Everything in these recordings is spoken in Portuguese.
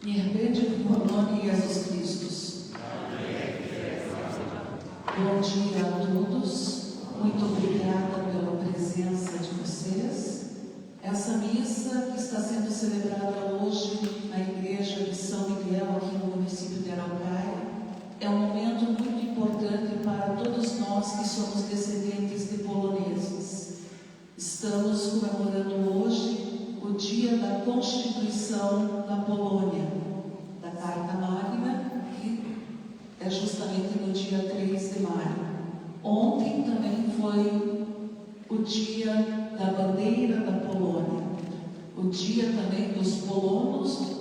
Niech będzie pochwalony Jesus Cristus. Bom dia a todos. Muito obrigada pela presença de vocês. Essa missa que está sendo celebrada hoje na igreja de São Miguel, aqui no município de Araucária, é um momento muito importante para todos nós que somos descendentes de poloneses. Estamos comemorando hoje o dia da Constituição da Polônia, da Carta Magna, que é justamente no dia 3 de maio. Ontem também foi o dia da bandeira da Polônia, o dia também dos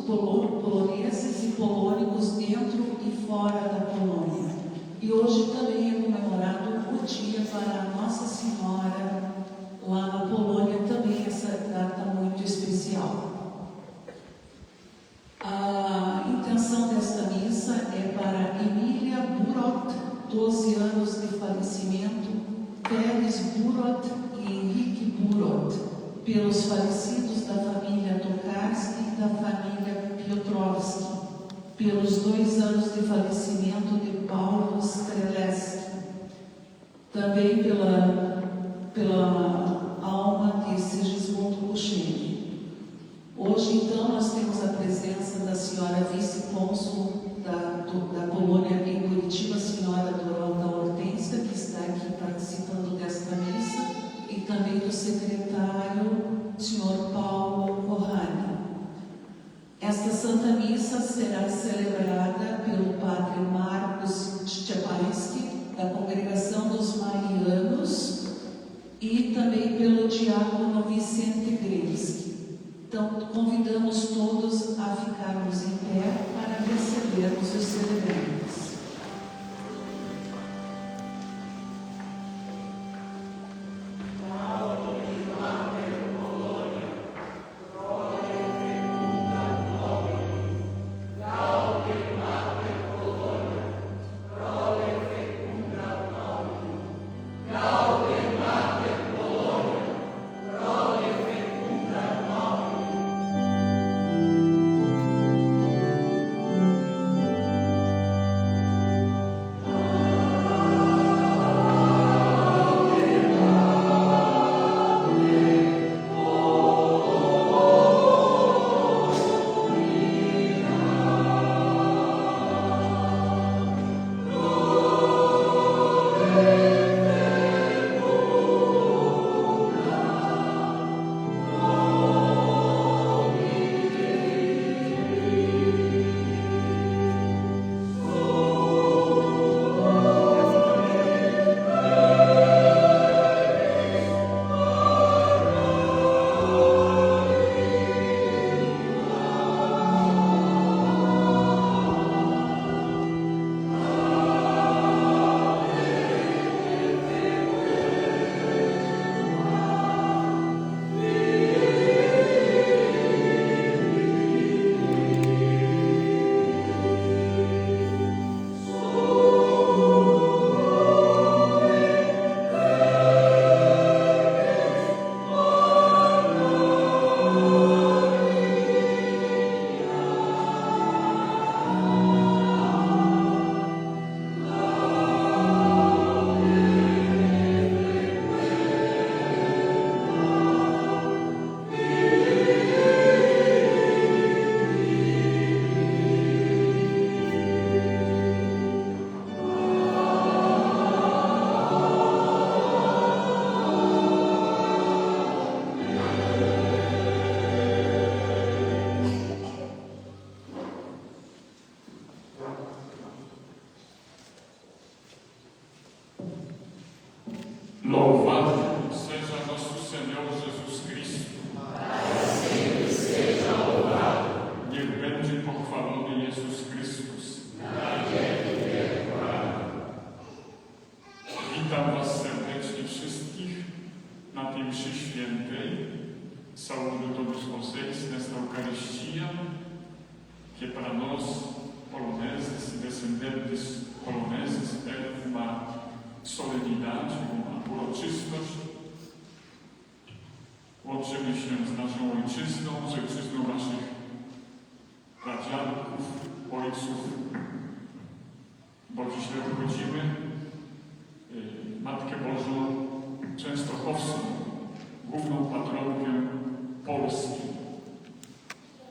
poloneses e polônicos dentro e fora da Polônia. E hoje também é comemorado o dia para a Nossa Senhora lá na Polônia, também essa data muito especial. A intenção desta missa é para Emília Burot, 12 anos de falecimento, Pérez Burot e Henrique Burot, pelos falecidos da família Tokarski e da família Piotrowski, pelos 2 anos de falecimento de Paulo Streleski, também pela alma de Sigismundo Kuchen. Hoje, então, nós temos a presença da senhora vice-cônsul da Polônia em Curitiba, a senhora Dorota Hortência, que está aqui participando desta missa, e também do secretário, senhor Paulo Corrani. Esta Santa Missa será celebrada pelo padre Marcos Szczepański, da Congregação dos Marianos, e também pelo diácono Vicente Grevski. Então, convidamos todos a ficarmos em pé para recebermos os celebrantes. Louvado seja nosso Senhor Jesus Cristo. Para sempre seja louvado. Niech będzie pochwalony Jezus Chrystus. Na wieki wieków. Witam Was serdecznie wszystkich na tej mszy świętej. Saúdo todos vocês nesta Eucaristia, que para nós, poloneses e descendentes poloneses, é uma solenidade, uma uroczystość. Łączymy się z naszą ojczyzną, z ojczyzną naszych braci pradziadków, ojców, bo źle obchodzimy Matkę Bożą Częstochowską, główną patronkę Polski,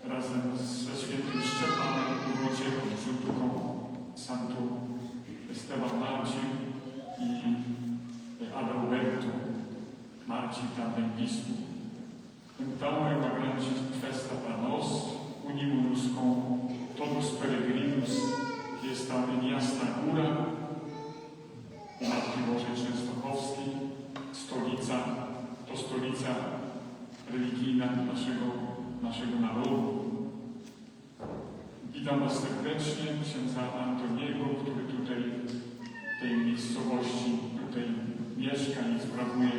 razem ze świętym Szczepanem i Wojciechą Żółtuką, Santu Esteban Marcin i Adalberto Marcin também bispo. Então é uma grande festa para nós, unimos-nos com todos os peregrinos que estão em Jasna Góra, Matki Bożej Częstochowskiej, to stolica religijna naszego narodu. Witam Was serdecznie, księdza Antoniego, który tutaj w tej miejscowości tutaj mieszka i sprawuje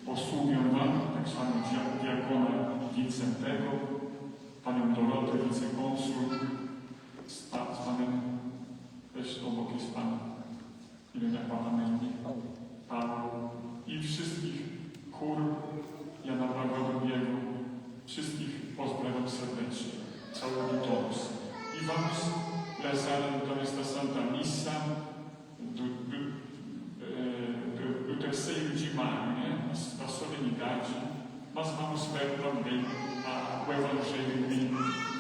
posługę Wam, tak samo diakona Wincentego, panią Dorotę, wicekonsul, z panem, też obok jest pan, nie wiem jak pana na imię, Paweł i wszystkich chór Jana Pawła II, wszystkich pozdrawiam serdecznie, cały Litorus. I vamos rezar então esta Santa Missa do terceiro de maio, né? Da solenidade, mas vamos ver também o Evangelho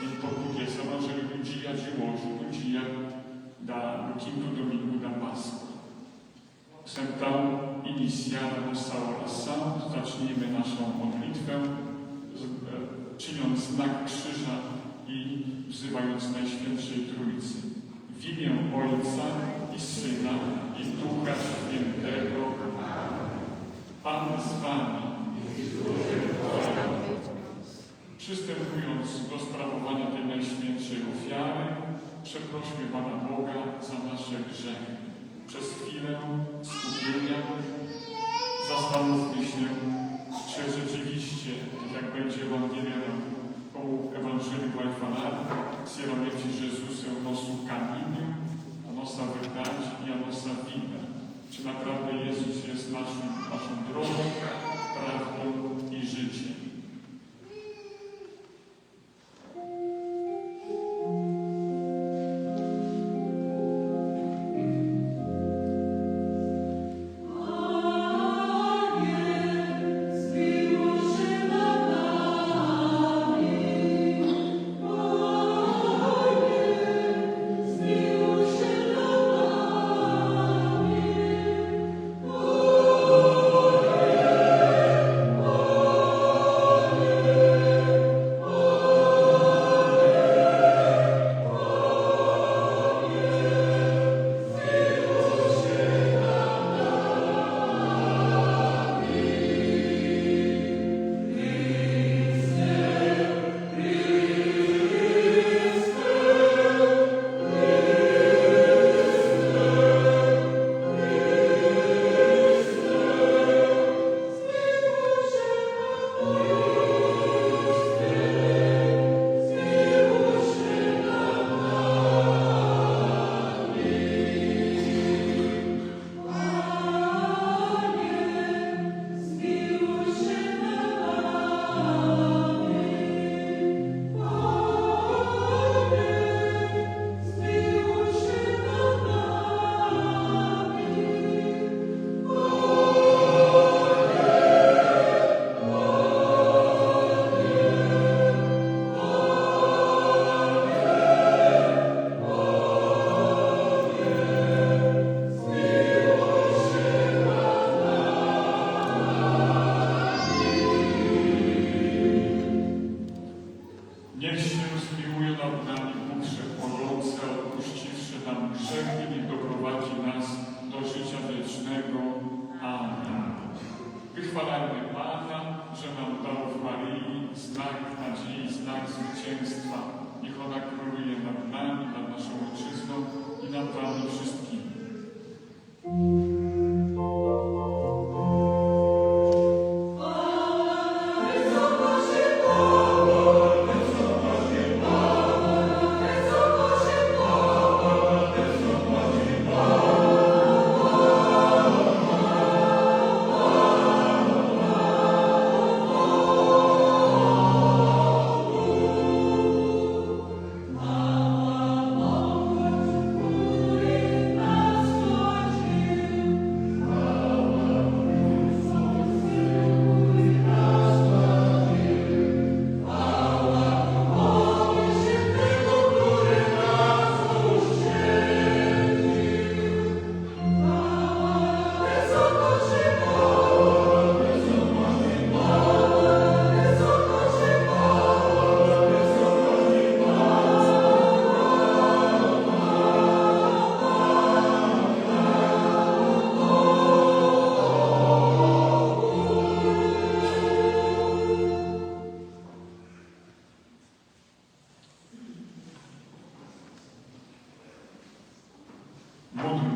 em português, o Evangelho do dia de hoje, do dia do quinto domingo da Páscoa. Vamos então iniciar a nossa oração, zacznijmy naszą modlitwę, czyniąc znak krzyża i wzywając Najświętszej Trójcy. W imię Ojca i Syna i Ducha Świętego. Pan z Wami. Przystępując do sprawowania tej Najświętszej ofiary, przeprośmy Pana Boga za nasze grzechy. Przez chwilę skupienia zastanówmy się, czy rzeczywiście, jak będzie Ewangelia o Evangelho vai falar, se realmente Jesus é o nosso caminho, a nossa verdade e a nossa vida. Czy naprawdę Jezus jest naszą drogą, prawdą i życiem.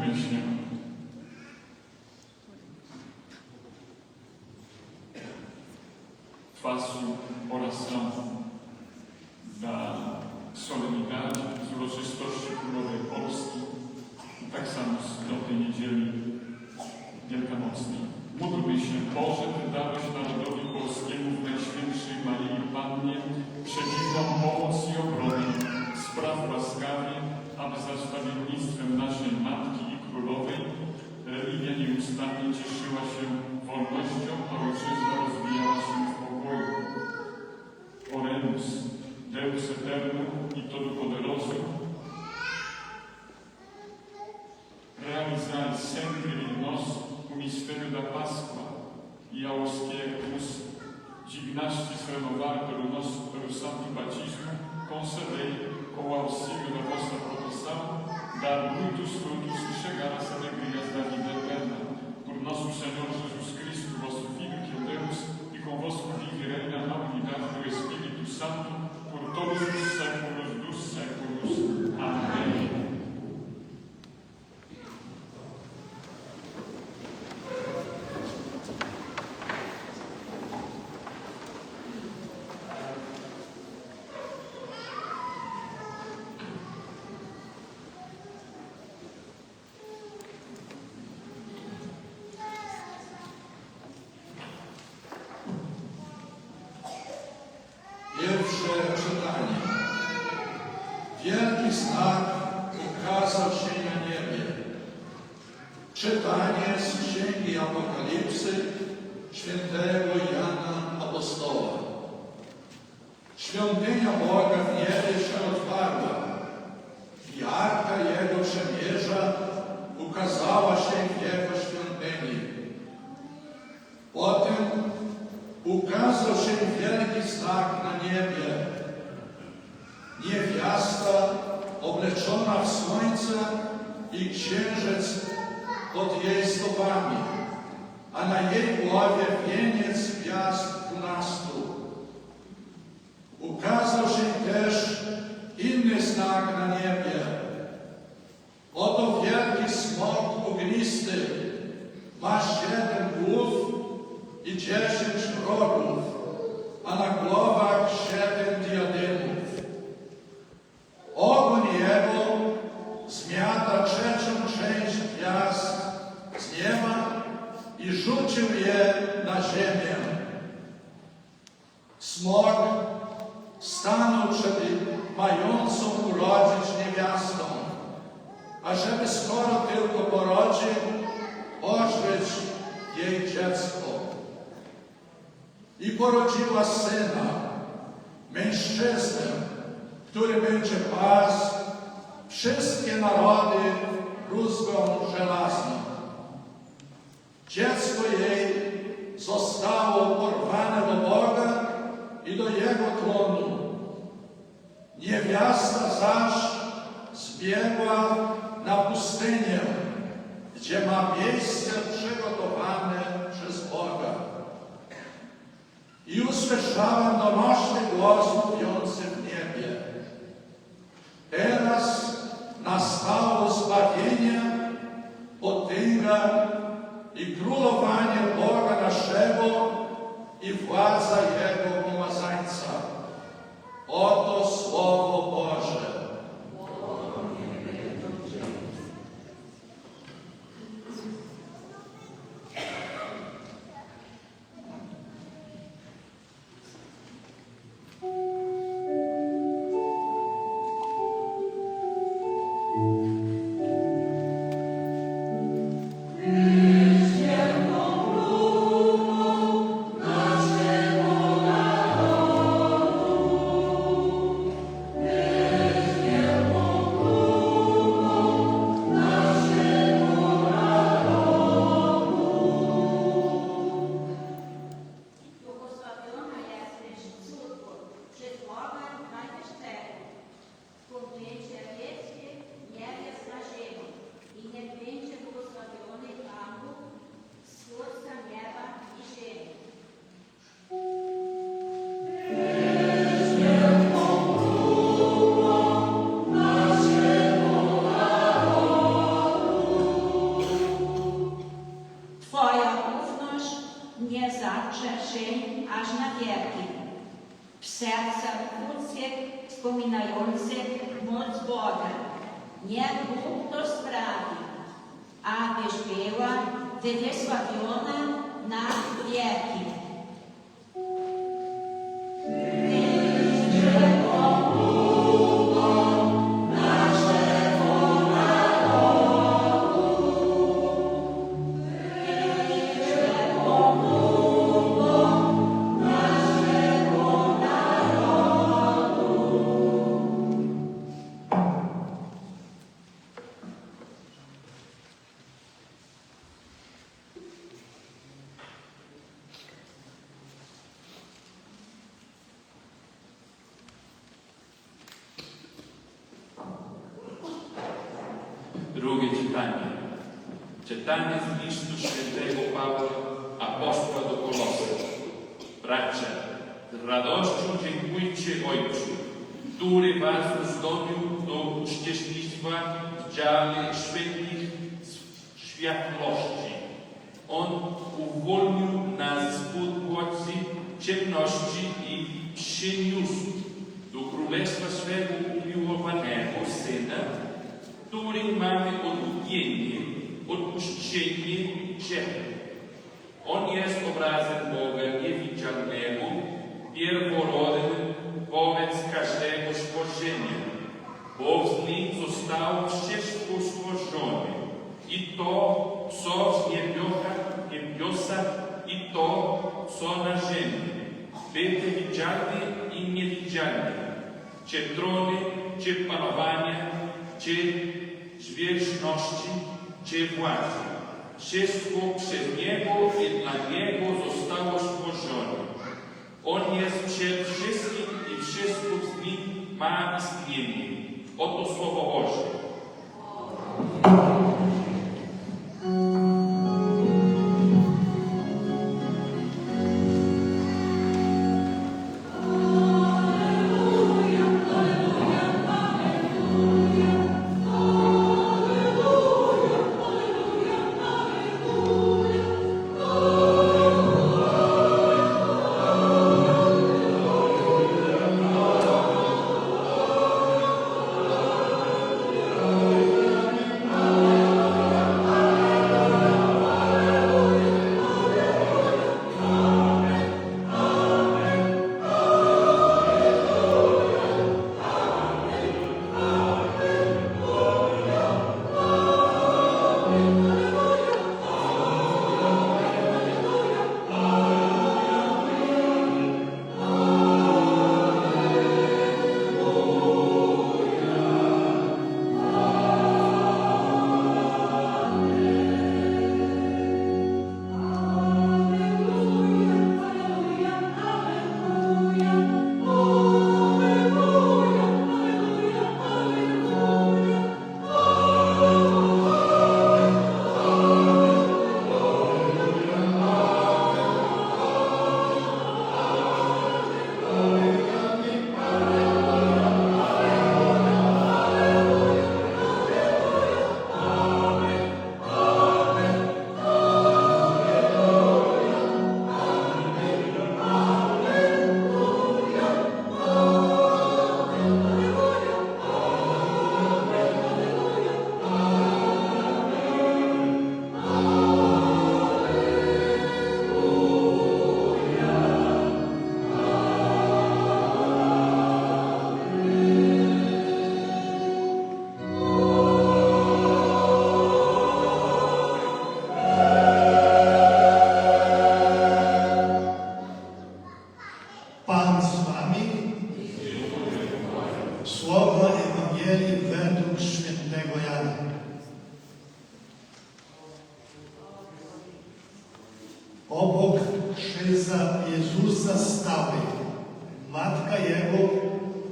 Módlmy się. Fasu oraz sam dla solenidade z uroczystości Królowej Polski i tak samo z tej niedzieli wielkanocnej. Módlmy się, Boże, Ty dałeś narodowi polskiemu w Najświętszej Maryi Pannie przedziwną pomoc i obronę. Spraw łaskawie, aby za wstawiennictwem naszej Matki i Królowej religia nieustannie cieszyła się wolnością, a ojczyzna rozwijała się w pokoju. Oremus, Deus Eterno e Todo-Poderoso, realizai sempre em nós o mistério da Páscoa e aos que nos dignastes renovar pelo santo batismo, concedei, com o auxílio da vossa proteção, dar muitos frutos e chegar às alegrias da vida eterna. Por nosso Senhor Jesus Cristo, vosso Filho, que é Deus, e convosco vive e reina na unidade do Espírito Santo, por todos os séculos dos séculos. Amém. Pierwsze czytanie. Wielki znak ukazał się na niebie. Czytanie z Księgi Apokalipsy świętego Jana Apostoła. Świątynia Boga w niebie się otwarła i Arka Jego Przymierza ukazała się w Jego świątyni. Potem ukazał się wielki znak na niebie. Niewiasta obleczona w słońce i księżyc pod jej stopami, a na jej głowie wieniec gwiazd 12. Ukazał się też inny znak na niebie. Oto wielki smok ognisty ma 7 głów i 10 rogów, a na głowach 7 diademów. Ogień jego zmiata 3. część gwiazd z nieba i rzucił je na ziemię. Smok stanął przed mającą urodzić niewiastą, ażeby skoro tylko porodzi, ożreć jej dziecko. I porodziła syna, mężczyznę, który będzie pasł wszystkie narody rózgą żelazną. Dziecko jej zostało porwane do Boga i do Jego tronu. Niewiasta zaś zbiegła na pustynię, gdzie ma miejsce przygotowane przez Boga. I usłyszałem donośny głos mówiący w niebie: teraz nastało zbawienie, potęga i królowanie Boga naszego i władza Jego pomazańca. Oto Słowo Boże. Naszego niech Bóg to sprawi, abyś była Ty wysławiona na wieki. Drugie czytanie. Czytanie z listu świętego Pawła, apostoła do Kolosów. Bracia, z radością dziękujcie Ojcu, który was uzdolnił do uczestnictwa w dziale świętych światłości. On uwolnił nas spod władzy ciemności i przyniósł do królestwa swego umiłowanego Syna, którym mamy odkupienie, odpuszczenie grzechów. On jest obrazem Boga niewidzialnego, pierworodny wobec każdego stworzenia, bo z nim zostało wszystko stworzone, i to, co w niebiosach, i to, co na ziemi, byty widzialne i niewidzialne, czy trony, czy panowania, czy zwierzchności, czy władzy. Wszystko przez Niego i dla Niego zostało stworzone. On jest przed wszystkim i wszystko z Nim ma istnienie. Oto Słowo Boże. Słowo Ewangelii według świętego Jana. Obok krzyża Jezusa stały matka Jego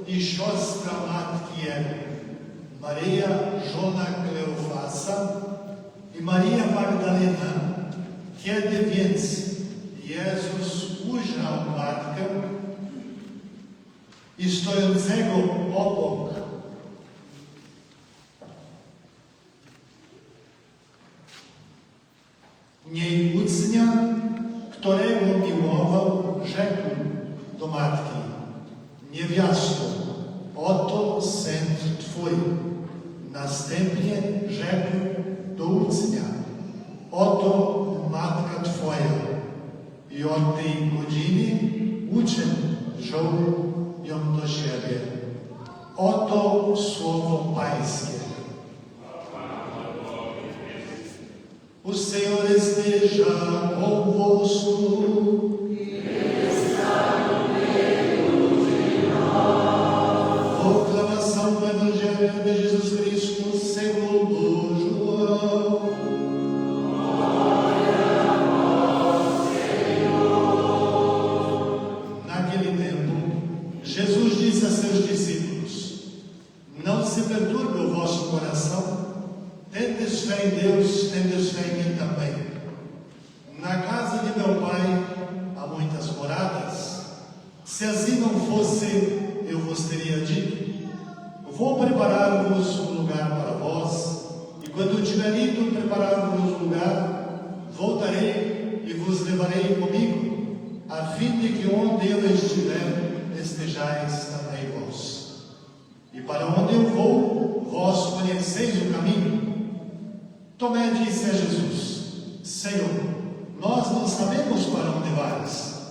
i siostra matki Jego, Maryja, żona Kleofasa i Maria Magdalena. Kiedy więc Jezus ujrzał matkę i stojącego obok, niej ucznia, którego miłował, rzekł do matki: niewiasto, oto syn Twój. Na następnie rzekł do ucznia: oto matka Twoja. I od tej godziny uczeń wziął ją do siebie. Oto słowo Pańskie. O Senhor esteja convosco. Proclamação do Evangelho de Jesus Cristo segundo João. Naquele tempo, Jesus disse a seus discípulos: não se perturbe o vosso coração. Tendes fé em Deus, tendes fé em mim também. Na casa de meu Pai há muitas moradas. Se assim não fosse, eu vos teria dito: vou preparar-vos um lugar para vós, e quando tiver ido preparar-vos um lugar, voltarei e vos levarei comigo, a fim de que onde eu estiver, estejais também vós. E para onde eu vou, vós conheceis o caminho. Tomé disse a Jesus: Senhor, nós não sabemos para onde vais.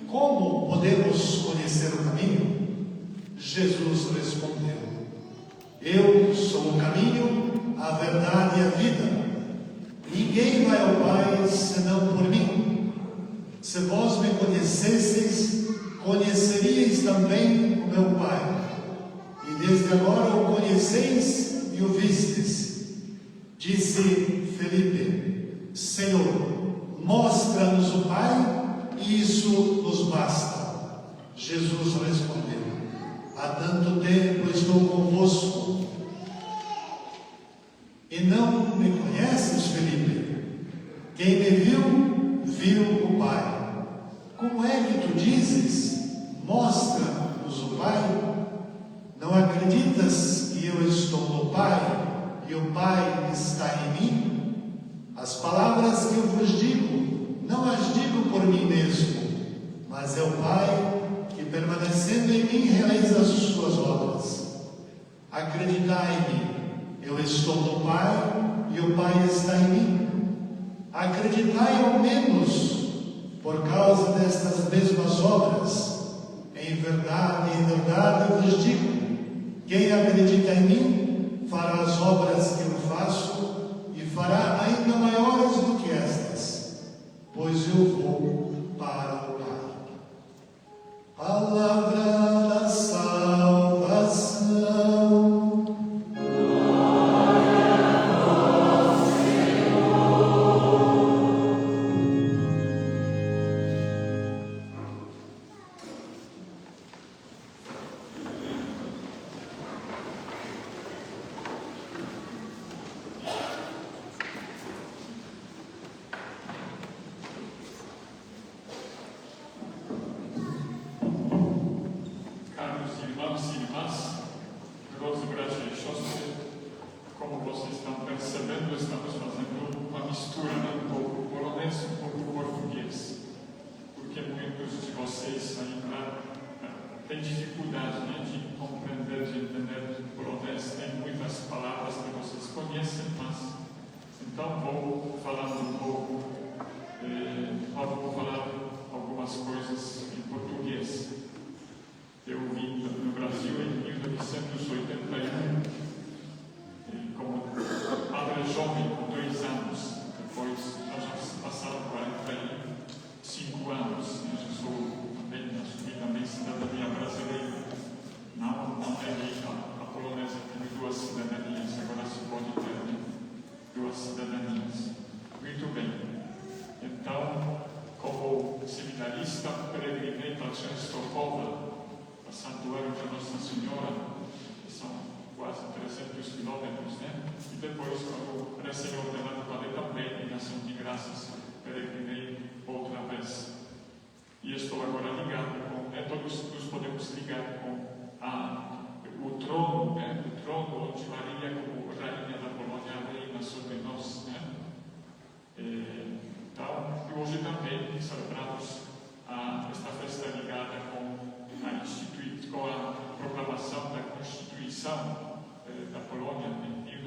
Como podemos conhecer o caminho? Jesus respondeu: eu sou o caminho, a verdade e a vida. Ninguém vai ao Pai senão por mim. Se vós me conhecesseis, conheceríeis também o meu Pai. E desde agora o conheceis e o vistes. Disse Felipe: Senhor, mostra-nos o Pai, e isso nos basta. Jesus respondeu: há tanto tempo estou convosco, e não me conheces, Felipe? Quem me viu, viu o Pai. Como é que tu dizes: mostra-nos o Pai? Não acreditas que eu estou no Pai e o Pai está em mim? As palavras que eu vos digo, não as digo por mim mesmo, mas é o Pai que, permanecendo em mim, realiza as suas obras. Acreditai em mim, eu estou no Pai e o Pai está em mim. Acreditai ao menos por causa destas mesmas obras. Em verdade, eu vos digo: quem acredita em mim fará as obras que eu faço e fará ainda maiores do que estas, pois eu vou para o Pai. Palavra da salvação. Tem dificuldade, né, de compreender, de entender polonês. Tem muitas palavras que vocês conhecem, mas então vou falar um pouco, vou falar algumas coisas em português. Eu vim no Brasil em 1981, como padre jovem, com 2 anos. Depois já passaram 45 anos, né, já sou também cidadania brasileira. Não é a polonesa tem 2 cidadanias, agora se pode ter 2 cidadanias. Muito bem. Então, como seminarista, peregrinei para Częstochowa, para o Santuário de Nossa Senhora, que são quase 300 quilômetros, né? E depois, quando recém-ordenado padre também, em ação de graças, peregrinei outra vez. E estou agora ligado com, todos nos podemos ligar com o trono, né? O trono onde Maria, como rainha da Polônia, reina sobre nós, né? Então, e hoje também celebramos esta festa ligada com a proclamação da Constituição da Polônia em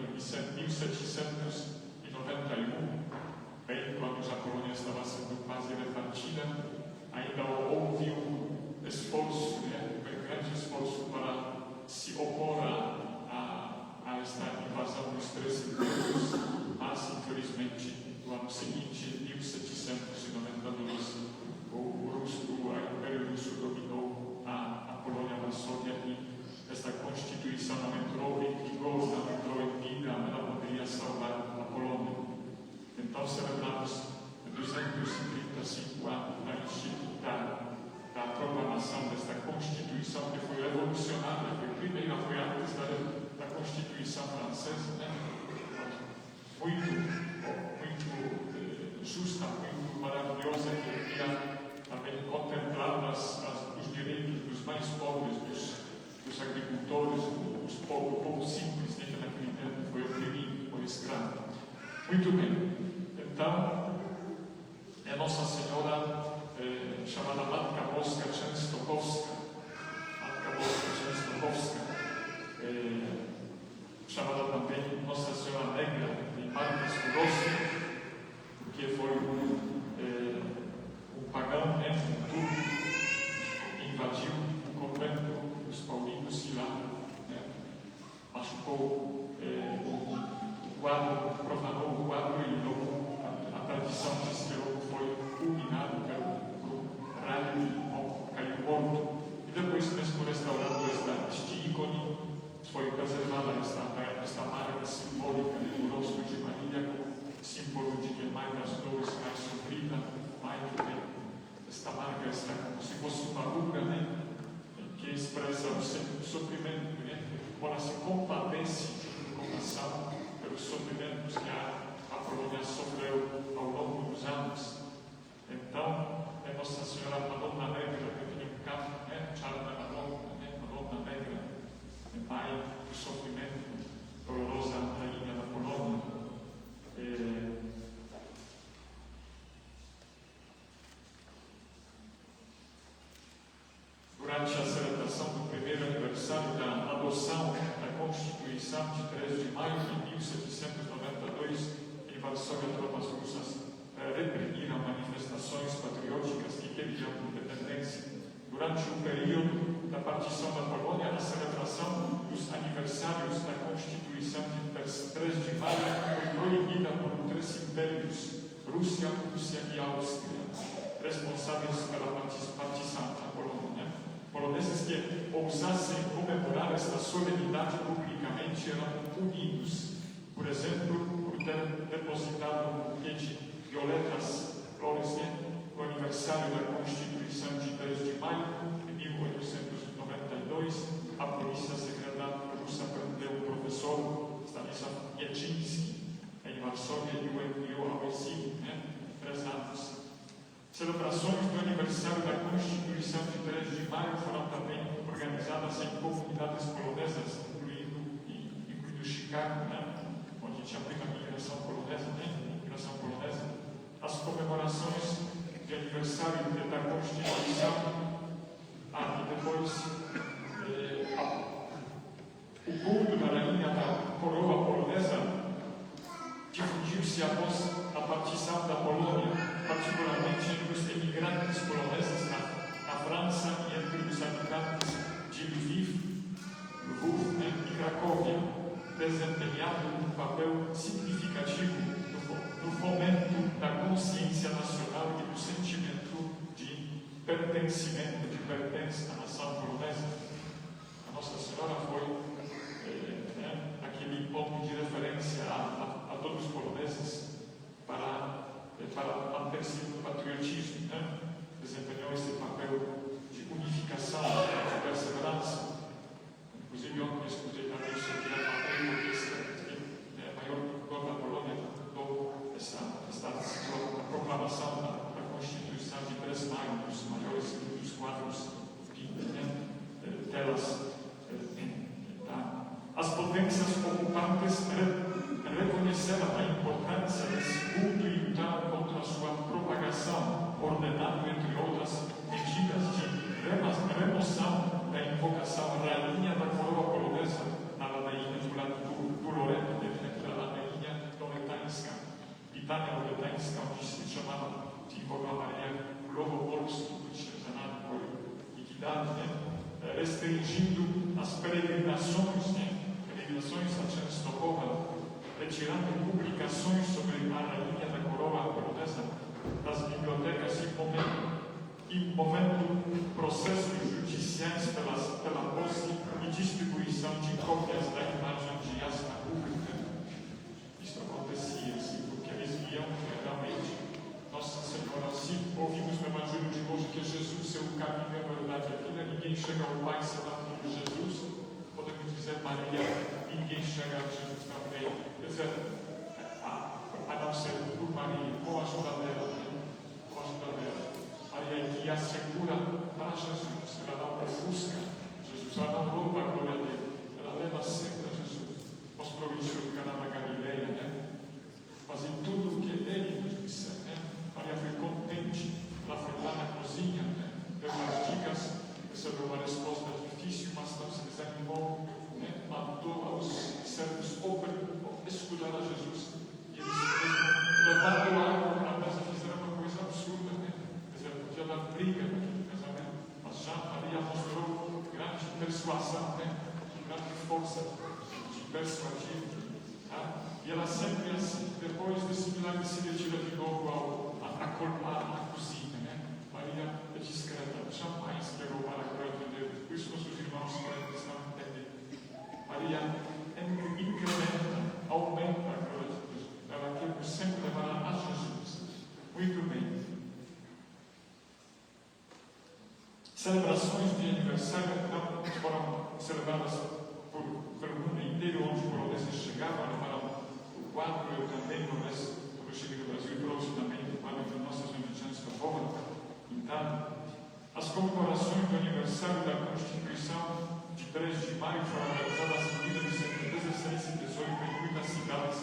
invasão dos 13 tempos, mas infelizmente no ano seguinte, 1792, o Império Russo dominou a Polônia, a Varsóvia, e esta Constituição não entrou em vigor, não entrou em vida, ela poderia salvar a Polônia. Então celebramos 235 anos da proclamação desta Constituição, que foi revolucionária, que primeiro foi antes da Constituição francesa, né? muito justa, muito maravilhosa, que queria também contemplar os direitos dos mais pobres, dos agricultores, dos povo simples, né, que naquele tempo foi oprimido, foi escravo. Muito bem. Então, é Nossa Senhora chamada Matka Boska Częstochowska, chamada também Nossa Senhora Negra de Marta Skłodowska, porque foi um pagão, né, um turco, que invadiu o convento dos paulinos e lá, né, machucou o quadro, profanou o quadro, e logo a tradição diz que logo foi fulminado pelo raio e caiu morto. E depois, mesmo restaurando este ícone, foi preservada esta marca simbólica do rosto de Maria, símbolo de que mãe das dores mais sofrida, mãe que tem esta marca, está como se fosse uma ruga, né, que expressa o sofrimento, né, que se compadece com compaixão pelos sofrimentos que a Polônia sofreu ao longo dos anos. Então, é Nossa Senhora Madonna Negra, que tem um canto, né, Czarna Madonna, né, Madonna Negra, mãe do sofrimento, dolorosa rainha da Polônia. Durante a celebração do primeiro aniversário da adoção da Constituição de 3 de maio de 1792, em Varsóvia, tropas russas reprimiram manifestações patrióticas que queriam independência. Durante o período da partição da Polônia, a celebração dos aniversários da Constituição de 3 de maio foi proibida por 3 impérios, Rússia, e Áustria, responsáveis pela partição da Polônia. Poloneses que ousassem comemorar esta solenidade publicamente eram punidos, por exemplo, por ter depositado um buquê de violetas, flores, no aniversário da Constituição de 3 de maio de 1892, a polícia secreta russa prendeu o professor Stanisław Mieczyński em Varsóvia e o enviou ao exílio, 3 anos. Celebrações do aniversário da Constituição de 3 de maio foram também organizadas em comunidades polonesas, incluindo Chicago, onde tinha a primeira migração polonesa, As comemorações de aniversário da Constituição, e depois o culto da rainha da coroa polonesa difundiu-se após a partição da Polônia, particularmente entre os imigrantes poloneses na França e entre os habitantes de Lviv, Lwów e Cracóvia, desempenhando um papel significativo no fomento da consciência nacional e do sentimento de pertencimento, de pertença à nação polonesa. A Nossa Senhora foi aquele ponto de referência a todos os poloneses para manter-se no patriotismo, desempenhou esse papel de unificação, de perseverança. Inclusive, ontem eu escutei também sobre a maior dor da Polônia, esta proclamação da Constituição de 3 de maio, dos maiores dos quadros de telas. As potências ocupantes reconheceram a importância desse culto e lutaram contra a sua propagação, ordenando, entre outras medidas, de remoção da invocação rainha da coroa polonesa na ladainha do Loreto, da ladainha loretańska. Pitania loretańska, onde se chamava de invocar Maria Globopolski, por equidade, restringindo as peregrinações a Częstochowa, retirando publicações sobre a rainha da coroa polonesa das bibliotecas e movendo processos judiciais pela posse e distribuição de cópias da imagem de Jasna pública. Isso acontecia assim, porque eles viam realmente Nossa Senhora. Se ouvimos no Evangelho de hoje que Jesus é o caminho e a verdade e a vida, ninguém chega ao Pai senão por Jesus, podemos dizer Maria, ninguém chega a Jesus também. Quer dizer, a não ser por Maria, com a ajuda dela, com a ajuda dela. Maria é que assegura para Jesus, ela não ofusca Jesus, ela não rouba a glória dele, ela leva sempre a Jesus. Mostrou isso no Caná da Galileia, né? Fazer tudo o que ele nos disse, né? Maria foi contente, ela foi lá na cozinha, né? Deu umas dicas, recebeu uma resposta difícil, mas não se desanimou, né? Mandou aos servos escutar a Jesus. E eles levaram água para a mesa, fizeram uma coisa absurda, né? Quer dizer, podia dar briga naquele casamento, mas já Maria mostrou grande persuasão, né? Grande força de persuadir. Tá? E ela sempre assim, depois desse milagre, se retira de novo à cozinha, né? Maria é discreta, jamais pegou para a glória de Deus. Por isso nossos irmãos crentes não entendem. Maria incrementa, aumenta a glória de Deus. Ela quer sempre levar a Jesus. Muito bem. Celebrações de aniversário então foram celebradas pelo mundo inteiro, onde os poloneses chegavam, levaram o quadro. Eu também, quando eu cheguei no Brasil, trouxe também o quadro de Nossa Senhora de Częstochowa. Então, as comemorações do aniversário da Constituição de 3 de maio foram realizadas em 1916 e 18 em muitas cidades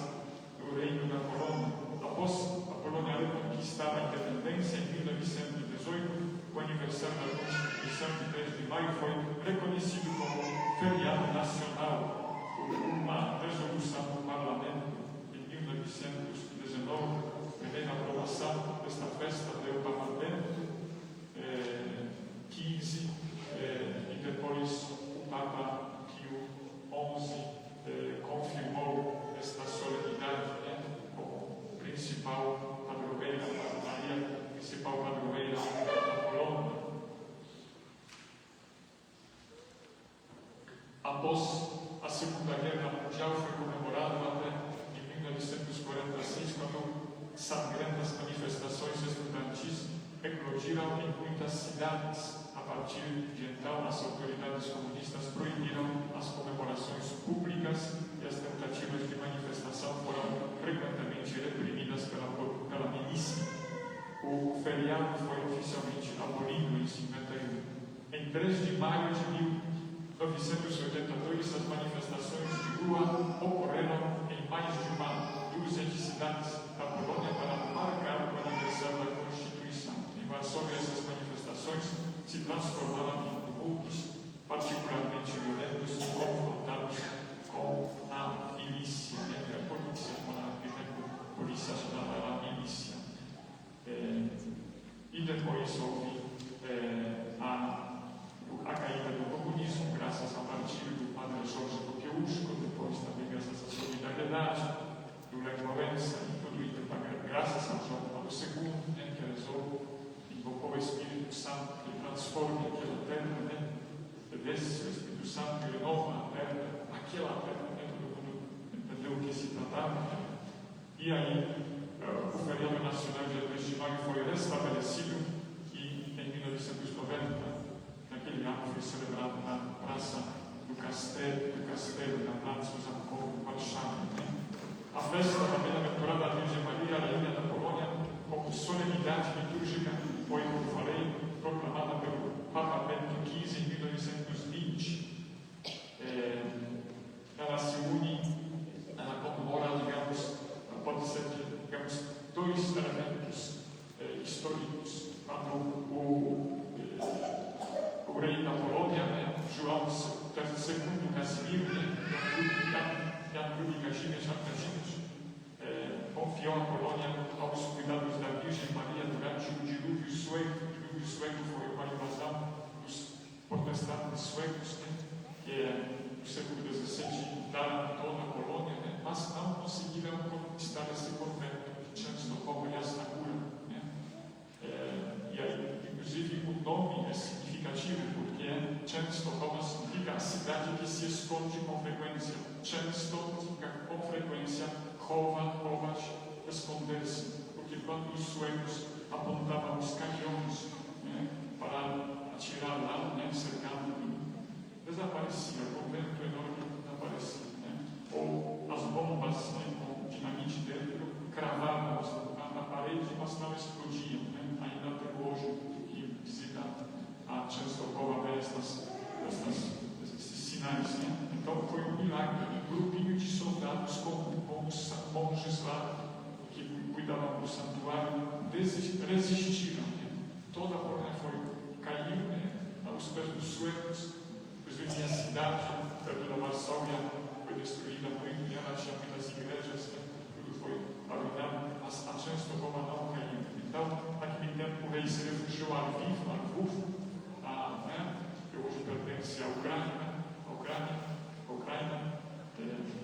do Reino da Polônia. Após a Polônia reconquistar a independência em 1918, o aniversário da Constituição de 3 de maio foi reconhecido como feriado nacional por uma resolução do Parlamento em 1919. Primeira aprovação desta festa deu o Parlamento 15 e depois o Papa Pio XI confirmou esta solenidade, né, como principal padroeira, Maria, principal padroeira da Polônia. Após a Segunda Guerra Mundial foi comemorado até em 1946, quando sangrentas manifestações estudantis eclodiram em muitas cidades. A partir de então, as autoridades comunistas proibiram as comemorações públicas e as tentativas de manifestação foram frequentemente reprimidas pela milícia. O feriado foi oficialmente abolido em 51. Em 3 de maio de 1982, as manifestações de rua ocorreram em mais de uma dúzia de cidades da Polônia para marcar o aniversário da Constituição. Em Varsóvia, essas manifestações se transformaram em tumultos particularmente violentos e confrontados com a milícia, entre a polícia, com a polícia chamada milícia. E depois houve a caída do comunismo, graças ao martírio do padre Jorge Kopiuszko, depois também graças à solidariedade do Lech Wałęsa, e tudo isso graças ao João Paulo II, né, que rezou, invocou o Espírito Santo que transforma aquela terra, né, desce o Espírito Santo que renova a terra, aquela terra, né, todo mundo entendeu o que se tratava, né? E aí o feriado nacional de 3 de maio foi restabelecido e em 1990, naquele ano, foi celebrado na Praça do Castelo, na Praça Zamkow, em Warszawa. A festa da Bem-aventurada Virgem Maria, Rainha da Polônia, como solenidade litúrgica, foi, como falei, proclamada pelo Papa Bento XV em 1920. Ela se une, ela comemora, digamos, pode ser, digamos, dois elementos históricos. Quando o rei da Polônia, né, João II Casimiro, Jan II Kazimierz confiou a Polônia aos cuidados da Virgem Maria durante o dilúvio sueco. O dilúvio sueco foi uma invasão dos protestantes suecos, né, que no século XVII inundaram toda a Polônia, né, mas não conseguiram sądzi com frequência. Często com frequência chować esconderse, porque quando os suecos apontavam os canhões, né, para atirar lá, né, cercando, desaparecia, o vento enorme desaparecia, né? Ou as bombas, né, com dinamite dentro cravavam na parede, mas não explodiam, né? Ainda até hoje, que visita a Częstochowa vê esses sinais, né? Então foi um milagre, um grupinho de soldados com monges lá que cuidavam do santuário resistiram, né? Toda a Polônia caiu, né, aos pés dos suecos. Inclusive a cidade perto da Varsóvia foi destruída muito, né? Ela tinha muitas igrejas, né? Tudo foi arruinado, mas a Częstochowa não caiu. Então, naquele tempo o rei se refugiou a Lviv, né, que hoje pertence à Ucrânia,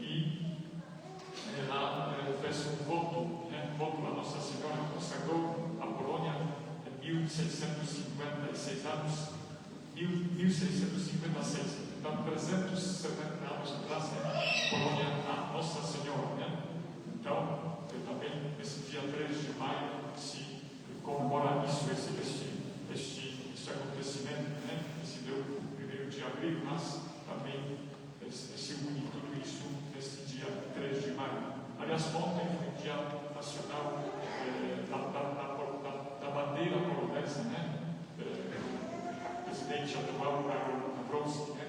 e lá fez um voto, né, voto a Nossa Senhora, consagrou a Polônia em 1656 anos, 1656, então 370 anos atrás, né, Polônia a Nossa Senhora, né? Então, também esse dia 3 de maio se comemora isso, este acontecimento, né? Se deu 1º de abril, mas também se une tudo isso nesse dia 3 de maio. Aliás, ontem foi o dia nacional da bandeira polonesa, né? O presidente atual, Karol Nawrocki, né?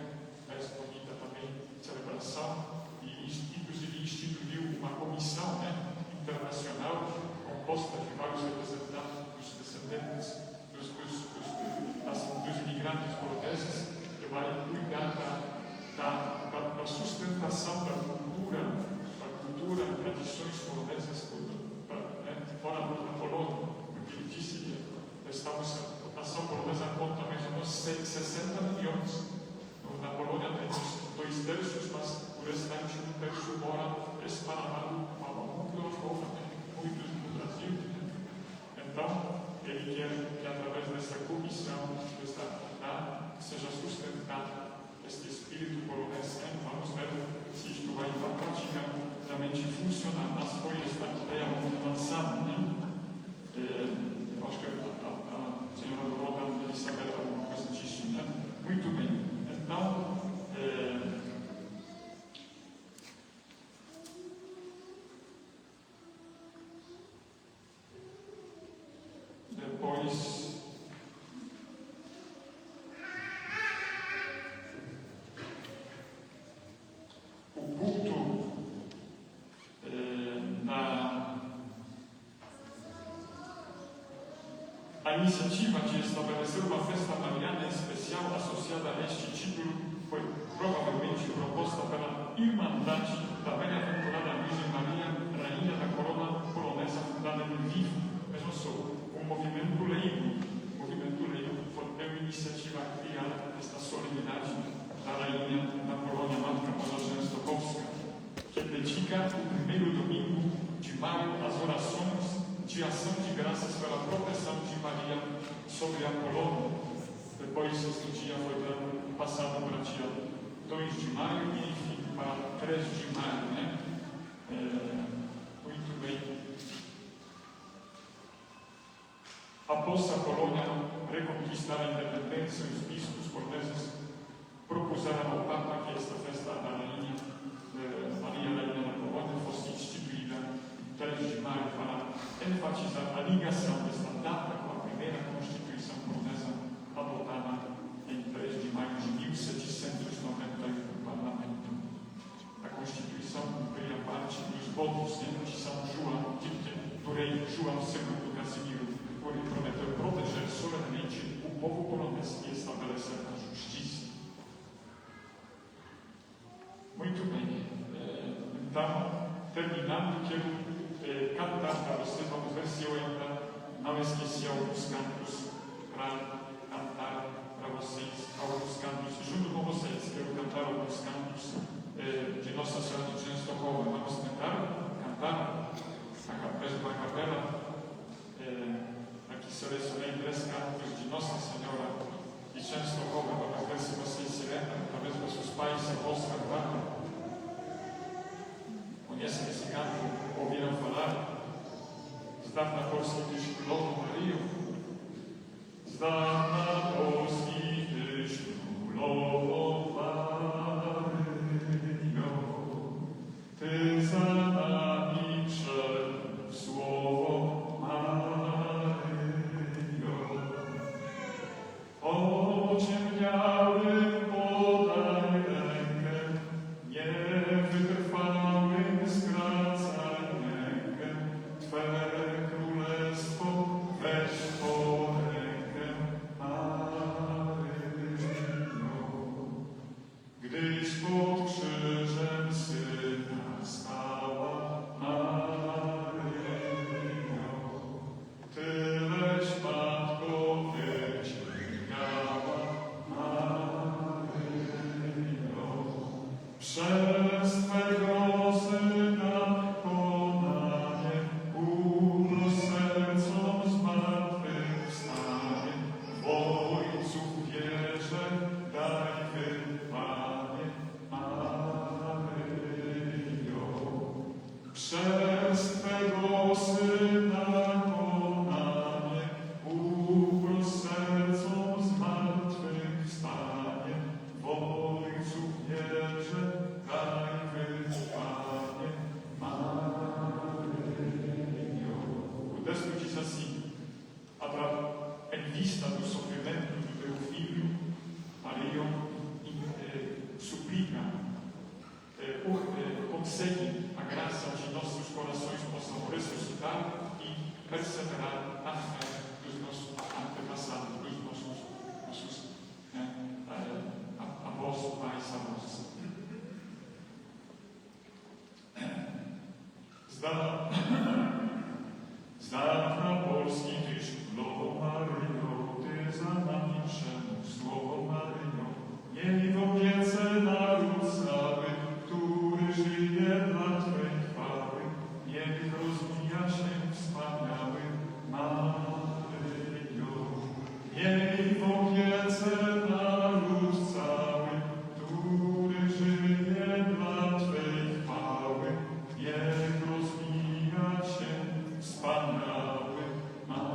Fez bonita também celebração e, inclusive, instituiu uma comissão, né, internacional composta de vários representantes dos descendentes dos imigrantes poloneses que vai cuidar da sustentação da cultura, tradições polonesas fora da Polônia, porque ele disse que a nação polonesa conta mais ou menos 60 milhões. Na Polônia temos 2/3, mas o restante 1/3 mora espalhado muitos no Brasil. Então, ele quer que através dessa comissão, desta atividade, seja sustentado este espírito polonês. Vamos ver se isto vai praticamente funcionar. Mas foi esta ideia muito avançada, né? Eu acho que a senhora Dorota deve saber alguma coisa disso, né? Muito bem. Então, depois o culto a iniciativa de estabelecer uma festa mariana especial associada a este título foi provavelmente proposta pela Irmandade da Bem-aventurada Virgem Maria, Rainha da Corona Polonesa, fundada em Lviv. Vejam só, um movimento leigo foi a iniciativa a criar esta solenidade da Rainha da Polônia, Matka Boża Częstochowska, que dedica o primeiro domingo de maio às orações de ação de graças pela proteção de Maria sobre a Polônia. Depois, este dia foi passado para dia 2 de maio e, enfim, para 3 de maio, né? Muito bem. Após a Polônia reconquistar a independência, os bispos poloneses propuseram ao Papa que esta festa da Rainha, Maria, Rainha da Polônia, fosse instituída 3 de maio para enfatizar a ligação desta data com a primeira Constituição polonesa adotada em 3 de maio de 1791 no Parlamento. A Constituição cumpria parte dos votos de São João, do rei João II Casimiro, por ele prometeu proteger solenemente o povo polonês e estabelecer a justiça. Muito bem. Então, terminando, quero cantar para vocês. Vamos ver se eu ainda não esqueci alguns cantos para cantar para vocês, alguns cantos junto com vocês. Quero cantar alguns cantos de Nossa Senhora de Częstochowa. Vamos tentar cantar a capela. Aqui selecionei 3 cantos de Nossa Senhora de Częstochowa. Vamos ver se vocês se lembram. Talvez vossos pais e avós cantaram. z Ganku pobieram falami. Z dawna Polski Tyś Królową Maryją. Z dawna Polski Tyś Królową Maryją. Ty za nami przed słowo Maryjo. Ociemniałym podaj rękę, niewytrwałym skracaj rękę. Twe królestwo weź po rękę, Maryjo. Gdyś pod krzyżem Syna stała, Maryjo, Tyleś Matko wycierpiała, Maryjo. Przez Twego Syna konanie, uproś sercom zmartwychwstanie. W Ojców wierzę, daj wytrwanie, Maryjo. Przez Twego Syna konanie, uproś sercom zmartwychwstanie. W Ojców wierzę, daj wytrwanie, Maryjo. Codesto diz assim: em vista do sofrimento do teu filho, Maria suplica, concede a graça de nossos corações possam ressuscitar e perseverar na fé dos nossos antepassados, dos nossos avós, pais, avós. Zdawna Polski Tyś Królową Maryjo, Ty za nami przemów słowo Maryjo. Miej w opiece naród cały, który żyje dla Twej chwały. Niech rozwija się wspaniały, Maryjo. Miej w opiece naród cały, który żyje dla Twej chwały. Niech rozwija się wspaniały, Maryjo.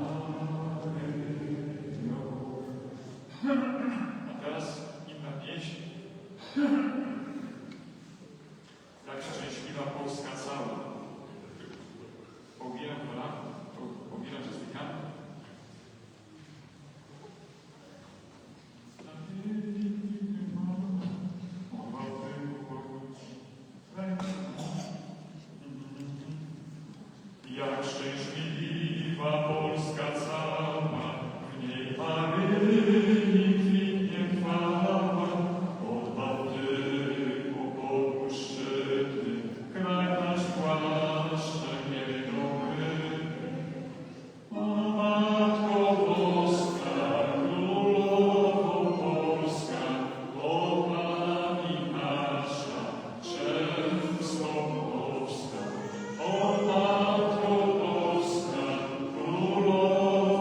A teraz inna pieśń. Jak szczęśliwa Polska cała. Pobieram Polaków, pobieram Rzeźnikanów. Jak szczęśliwa Polska cała, w niej Maryi kwitnie chwała. Od Bałtyku po szczyty, kraj nasz płaszcze niedomy. O Matko Boska, Królowo Polska, o Pani nasza, Częstochowska. O Matko Boska, Królowo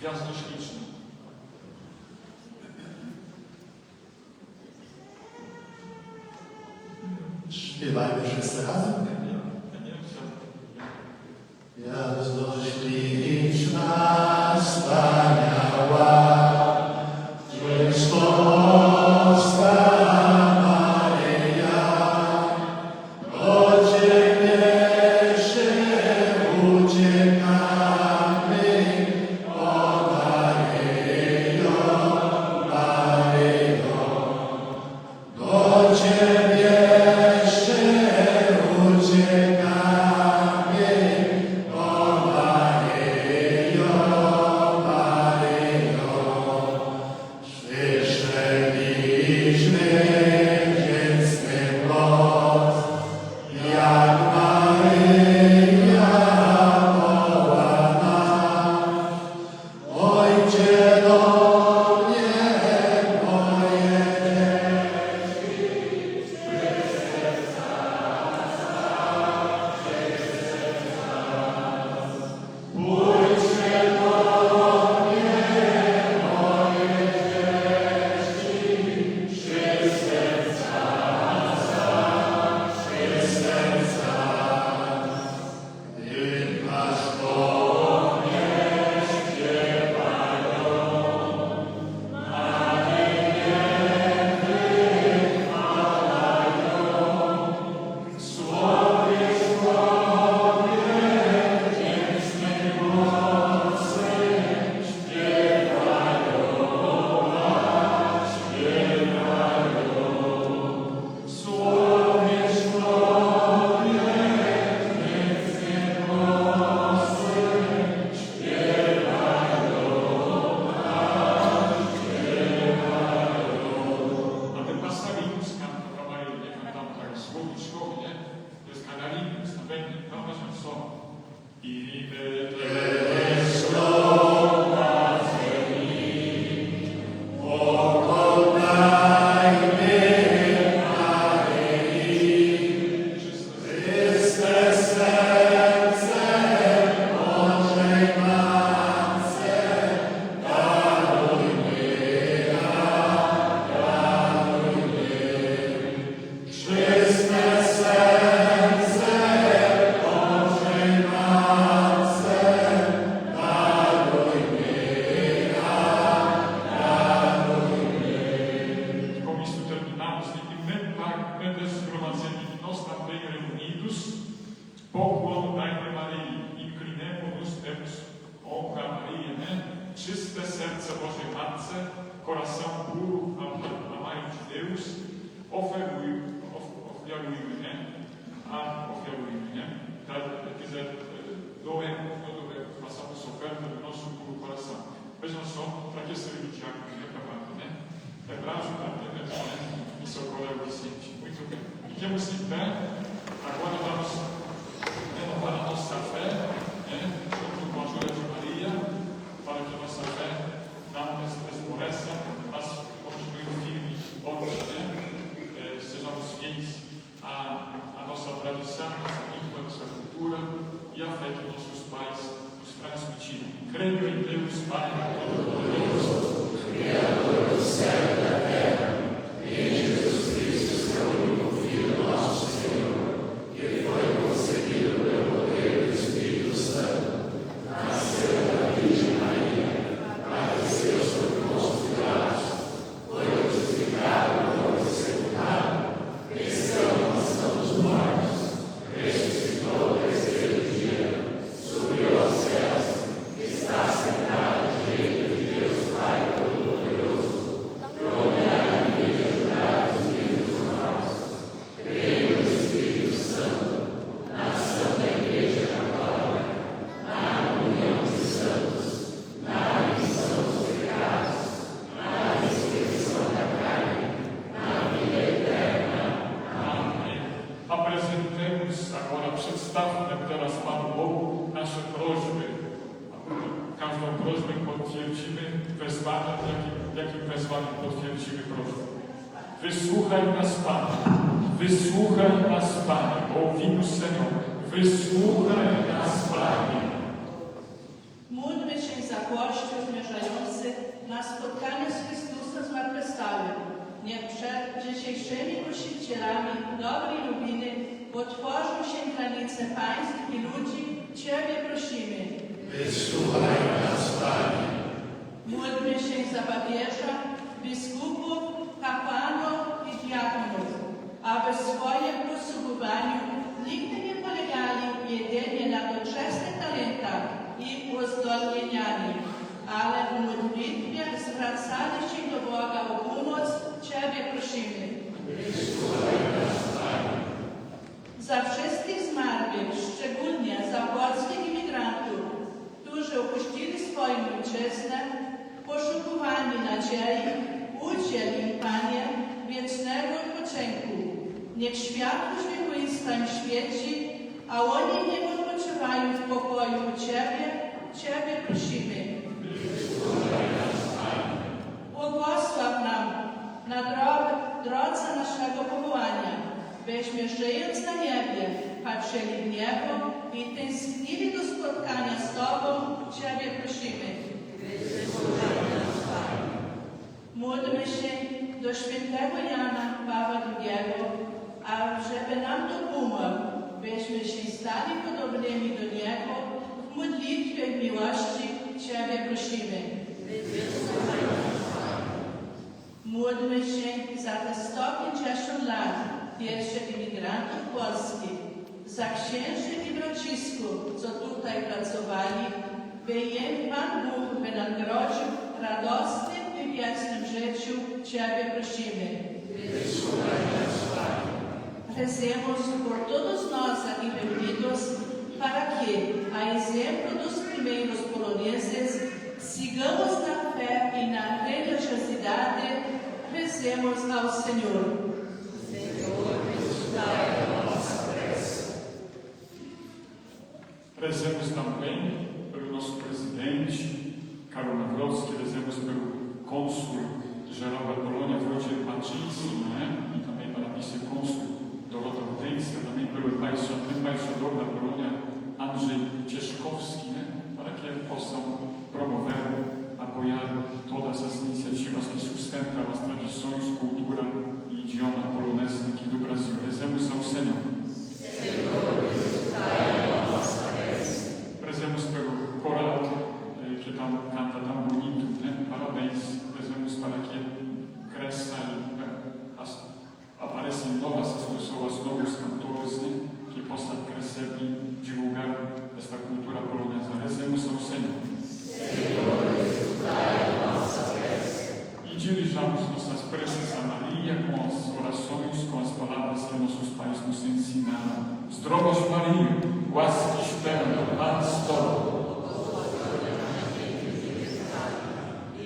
Gwiazdo śliczna. Śpiewajmy wszyscy razem. Gwiazdo śliczna, wspaniała, Chrystusowska Maryja, do Ciebie się uciekamy, o Maryjo, Maryjo, do Ciebie się uciekamy, o Maryjo, Maryjo. Słyszeliśmy dziecny głos, jak Maryja woła nas. Ojcze, do mnie moje A ten Passarinus cantava Maria, cantava per słowiczkowie, to jest Kanarinos, na pewno, prawda, że są. I Comisto terminamos de membres zgromadzeni nostra Dei reunidos, pokłon dajmy Maryi, inclinemos ex oca Maria, né? Czyste serce Bożej Matce, coração puro, amai de Deus, ofiarujmy, né? Ofiarujmy, né? Quer dizer, doemos, façamos oferta do nosso puro coração. Vejam só, para que servir o diácono, né? Né? É bravo, tá? E seu colega Vicente. Muito bem. Fiquemos em pé. Agora vamos renovar a nossa fé, né? Junto com a ajuda de Maria, para que a nossa fé não esmoreça, mas continue firme, forte, né? Sejamos fiéis à nossa tradição, à nossa língua, à nossa cultura e à fé que nossos pais nos transmitiram. Creio em Deus, Pai Todo-Poderoso, Criador do céu e da terra, e em Jesus Cristo, seu único Filho, nosso Senhor, que foi concebido pelo poder do Espírito Santo, nasceu da Virgem Maria, padeceu sob Pôncio Pilatos, foi crucificado, morto e sepultado, desceu à mansão dos mortos, ressuscitou ao terceiro dia, subiu aos céus, está sentado à direita de Deus Pai Todo-Poderoso, proverá de ajudar os vivos e mortos. Creio no Espírito Santo, na Santa Igreja Católica, na comunhão dos santos, na remissão dos pecados, na ressurreição da carne, na vida eterna. Amen. Apresentemos agora, przedstawmy teraz Panu Bogu nasze prośby. Każdą prośbę potwierdzimy wezwaniem, jakim wezwaniem potwierdzimy prośbę. Wysłuchaj nas, Panie, ouvimos, Senhor, wysłuchaj nas, Panie. Módlmy się za Kościół, wszemi głosicielami dobrej nowiny, otworzył się granice państw i ludzi, Ciebie prosimy. Wysłuchaj nas, Panie. Módlmy się za papieża, biskupów, kapłanów i diakonów, aby w swoim posługowaniu nigdy nie polegali jedynie na doczesnych talentach i uzdolnieniami, ale w modlitwie zwracali się do Boga o pomoc, Ciebie prosimy. Za wszystkich zmarłych, szczególnie za polskich imigrantów, którzy opuścili swoją ojczyznę, poszukiwani nadziei, udziel im, Panie, wiecznego odpoczynku. Niech światło zwycięstwa im świeci, a oni niech odpoczywają w pokoju u Ciebie, Ciebie prosimy. Błogosław nam na drodze naszego powołania, byśmy żyjąc na niebie, patrzyli w niebo i tęsknili do spotkania z Tobą, Ciebie prosimy. Módlmy się do świętego Jana Pawła II, a żeby nam dopomógł, byśmy się stali podobnymi do Niego w modlitwie i miłości, Ciebie prosimy. Módlmy się za te 150 lat pierwszych imigrantów polskich, za księży i bracisków, co tutaj pracowali, by im Pan Bóg wynagrodził radosnym i wiecznym życiu, Ciebie prosimy. Rezemos por todos nós aqui reunidos, para que, a exemplo dos primeiros poloneses, sigamos na fé e na religiosidade, rezemos ao Senhor. Senhor, escutai a nossa prece. Rezemos também pelo nosso presidente, Karol Nawrocki, rezemos pelo cônsul-geral da Polônia, Wojciech Baczyński, e também para a vice-cônsul Dorota Rudeńska, também pelo embaixador da Polônia, Andrzej Cieszkowski, para que possam promover, apoiar todas as iniciativas que sustentam as tradições, cultura e idioma polonês aqui do Brasil. Rezemos ao Senhor. Rezemos pelo coral que canta tão bonito, parabéns. Rezemos para que cresça e apareçam novas pessoas, novos cantores, que possam crescer e divulgar esta cultura polonesa. Rezemos ao Senhor. E dirijamos nossas preces a Maria com as orações, com as palavras que nossos pais nos ensinaram. Zdrowaś Maryjo, łaskiś pełna, Pan z Tobą.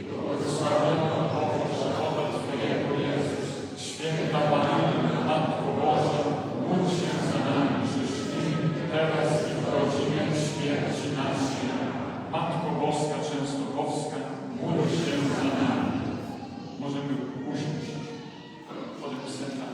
Błogosławiona owoc żywota Twojego, Jezus. Święta Maryjo, Matko Boża, módl się za nami grzesznymi, teraz i w godzinie śmierci naszej. Matko Boska Częstochowska, módl się za nami. Możemy usiąść od piosenka.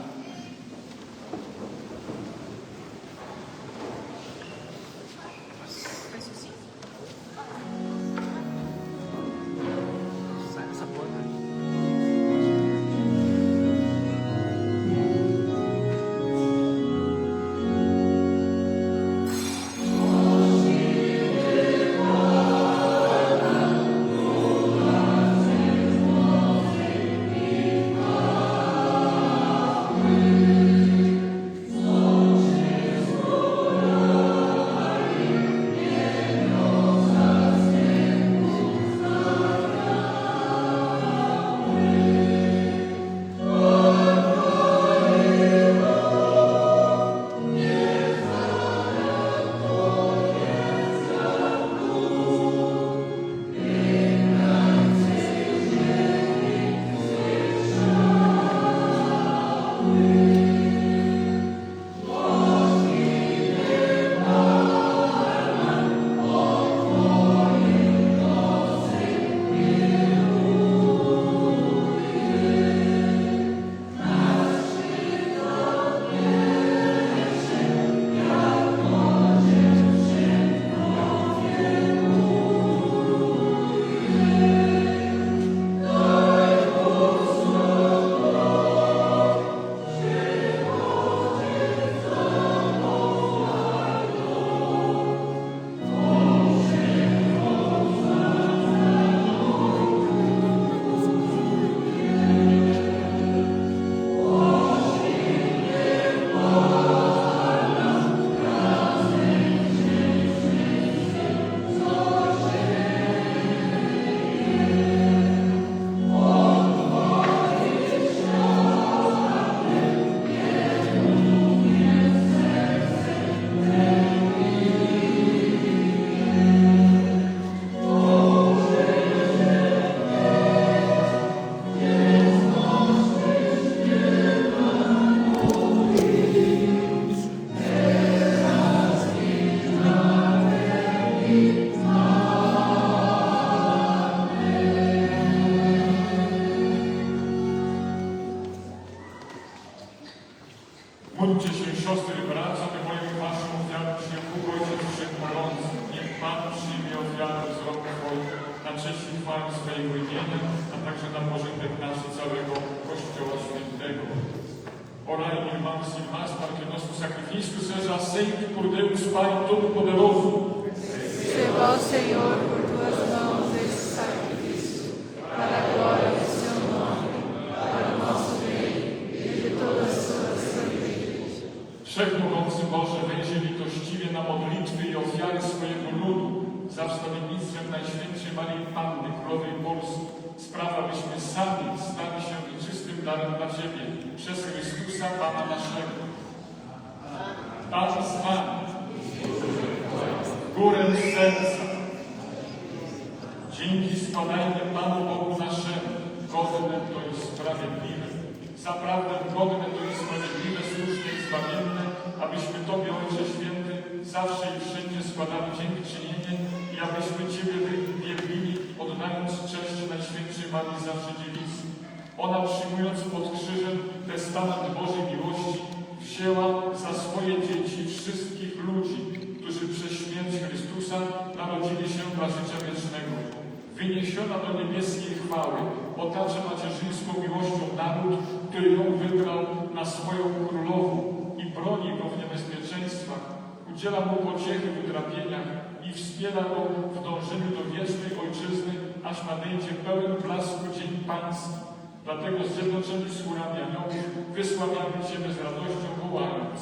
chwałę swojego imienia, a także na pożytek nasz całego Kościoła Świętego. Orai irmãos e irmãs, para que o nosso sacrifício seja aceito por Deus Pai Todo-Poderoso. Receba, ó Senhor, por tuas mãos esse sacrifício, para a glória do seu nome, para o nosso bem e de toda a sua santa igreja. Wszechmogący Boże, wejrzyj litościwie na modlitwy i ofiary swojego ludu za wstawiennictwem Najświętszej Maryi Panny, Królowej Polski. Sprawa, byśmy sami stali się czystym darem dla Ciebie przez Chrystusa Pana naszego. Pan z Wami. Górę serca. Dzięki składajmy Panu Bogu naszemu. Godne to jest sprawiedliwe. Zaprawdę godne to jest sprawiedliwe, słuszne i zbawienne, abyśmy Tobie, Ojcze Święty, zawsze i wszędzie składali dziękczynienie i abyśmy Ciebie wielbili, oddając cześć Najświętszej Marii Zawsze Dziewicy. Ona, przyjmując pod krzyżem testament Bożej miłości, wzięła za swoje dzieci wszystkich ludzi, którzy przez śmierć Chrystusa narodzili się dla życia wiecznego. Wyniesiona do niebieskiej chwały, otacza macierzyńską miłością naród, który ją wybrał na swoją królową i broni go w niebezpieczeństwach, udziela mu pociechy w utrapieniach i wspiera go w dążeniu do wiecznej ojczyzny, aż nadejdzie pełen blasku dzień pański. Dlatego zjednoczeni z chórami aniołów wysławiamy Ciebie z radością, wołając: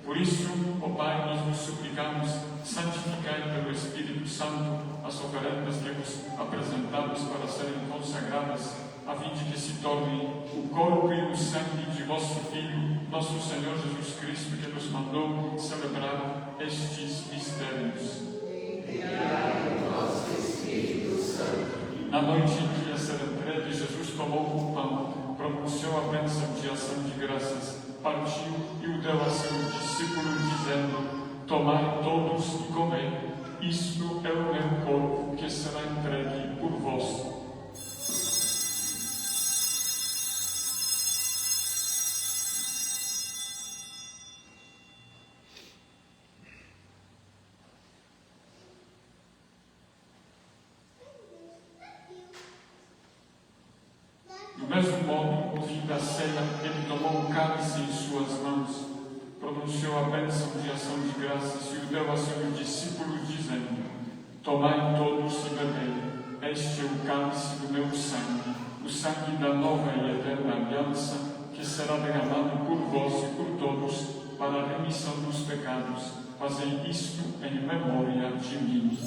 Por isso, ó Pai, nós vos suplicamos, santificai pelo Espírito Santo as oferendas que vos apresentamos para serem consagradas, a fim de que se tornem o corpo e o sangue de vosso Filho, nosso Senhor Jesus Cristo, que nos mandou celebrar estes mistérios. Na noite em que ia ser entregue, Jesus tomou o pão, pronunciou a bênção de ação de graças, partiu e o deu a seu discípulo, dizendo: tomai todos e comei, isto é o meu corpo que será entregue por vós. Do mesmo modo, no fim da ceia, ele tomou o cálice em suas mãos, pronunciou a bênção de ação de graças e o deu a seu discípulo, dizendo: tomai todos e bebei, este é o cálice do meu sangue, o sangue da nova e eterna aliança, que será derramado por vós e por todos para a remissão dos pecados. Fazei isto em memória de mim.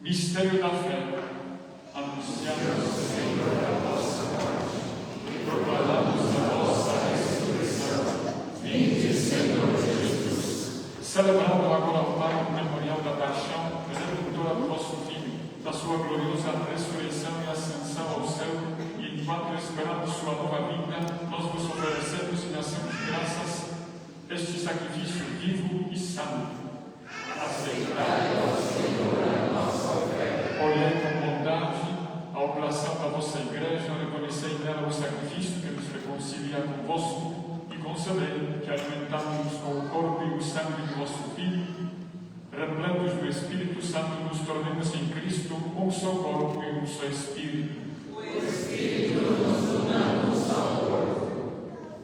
Mistério da fé. Anunciamos, Senhor, a vossa morte e proclamamos a vossa ressurreição. Vinde, Senhor Jesus. Celebrando agora o Pai o memorial da paixão redentora do vosso Filho, da sua gloriosa ressurreição e ascensão ao céu, e enquanto esperamos sua nova vinda, nós vos oferecemos em ação de graças este sacrifício vivo e santo. Aceitai, ó Senhor, a nossa oferta. Olhai com bondade a oblação da vossa Igreja, reconhecei nela o sacrifício que nos reconcilia convosco e concedei que, alimentando-nos com o corpo e o sangue de vosso Filho, repletos do Espírito Santo, nos tornemos em Cristo um só corpo e um só Espírito. O Espírito nos una num só corpo.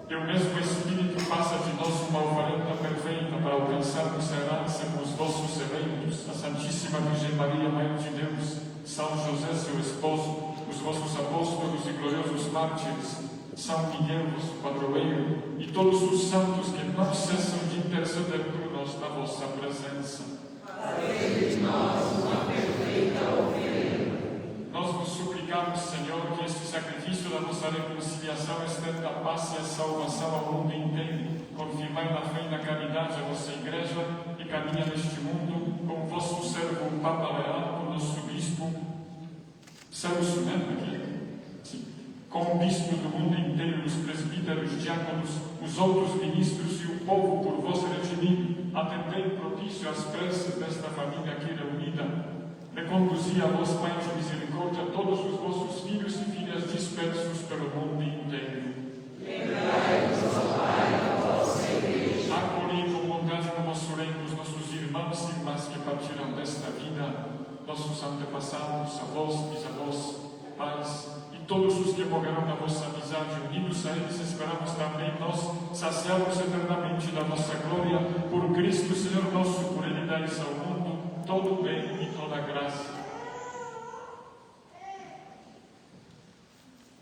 E o mesmo Espírito faça de nós uma oferenda perfeita para alcançarmos a herança com os vossos eventos, a Santíssima Virgem Maria, Mãe de Deus, São José, seu esposo, os vossos apóstolos e gloriosos mártires, São Miguel, vosso padroeiro, e todos os santos que não cessam de interceder por nós na vossa presença. Fazei de nós uma perfeita oferenda. Nós vos suplicamos, Senhor, que este sacrifício da nossa reconciliação estenda a paz e a salvação ao mundo inteiro. Confirmai na fé e na caridade a vossa Igreja e caminha neste mundo com o vosso servo, o Papa Leal, o nosso Bispo, Celso, né? Sim. Com o Bispo do mundo inteiro, os presbíteros, diáconos, os outros ministros e o povo por vós redimido, atendei propício às preces desta família aqui reunida. Reconduzi a vós, Pai de misericórdia, todos os vossos filhos e filhas dispersos pelo mundo inteiro. Lembrai-vos, ó Pai, da vossa Igreja. Acolhei com bondade no vosso reino os nossos irmãos e irmãs que partiram desta vida, nossos antepassados, avós, bisavós, pais, e todos os que morreram na vossa amizade. Unidos a eles, esperamos também nós, saciados eternamente da vossa glória, por Cristo, Senhor nosso, por Ele dais ao mundo todo o bem e toda a graça.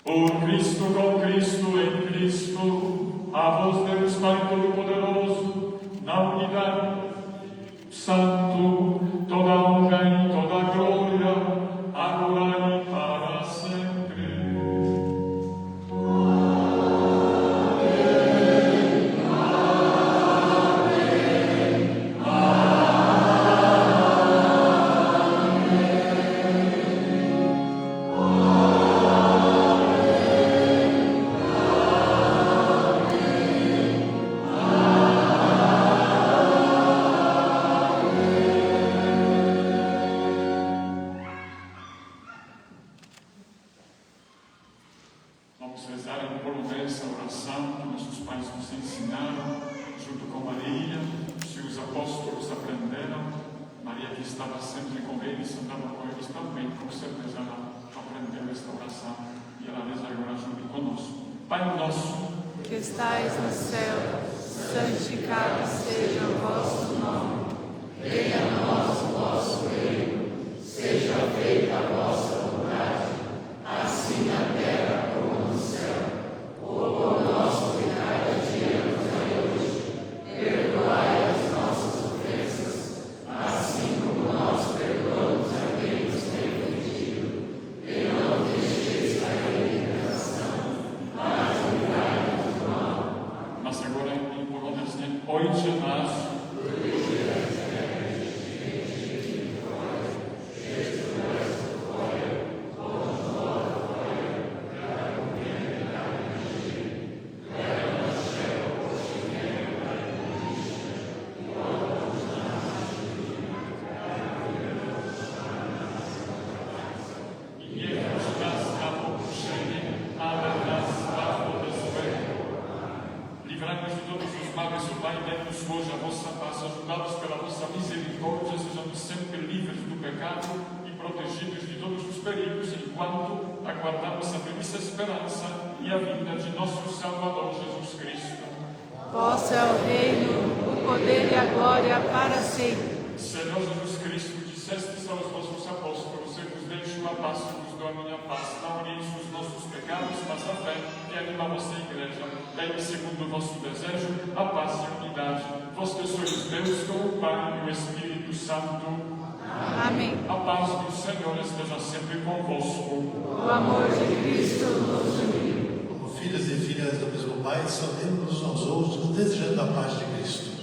Por Cristo, com Cristo, em Cristo, a vós Deus Pai Todo-Poderoso, na unidade Santo, toda a honra e toda a glória, agora e para sempre. Vamos rezar em polonês a oração que nossos pais nos ensinaram, junto com Maria, se os apóstolos aprenderam. Maria, que estava sempre com eles, andava com eles também, com certeza ela aprendeu esta oração e ela reza agora junto conosco. Pai nosso, que estais no céu, santificado seja o vosso nome. Venha a nós o vosso reino, seja feita a vossa vontade, assim na terra como no céu. O pão nosso de cada dia nos dai hoje. Perdoai as nossas ofensas, assim como nós perdoamos a quem nos tem ofendido. E não deixeis cair em tentação, mas livrai-nos do mal. mas agora em polonês, né? Ojcze nasz, livrai-nos de todos os males, o Pai, dai-nos hoje a vossa paz, ajudados pela vossa misericórdia, sejamos sempre livres do pecado e protegidos de todos os perigos, enquanto aguardamos a feliz esperança e a vinda de nosso Salvador Jesus Cristo. Vosso é o reino, o poder e a glória para sempre. Senhor Jesus Cristo, dissestes aos vossos apóstolos: eu vos deixo a paz, vos dou a minha paz. Não olheis os nossos pecados, mas a fé que anima a vossa Igreja. Dai-me, segundo o vosso desejo, a paz e a unidade. Vós que sois Deus, com o Pai e o Espírito Santo. Amém. Amém. A paz do Senhor esteja sempre convosco. O amor de Cristo nos uniu. Como filhos e filhas do mesmo Pai, saudemos uns aos outros, desejando a paz de Cristo.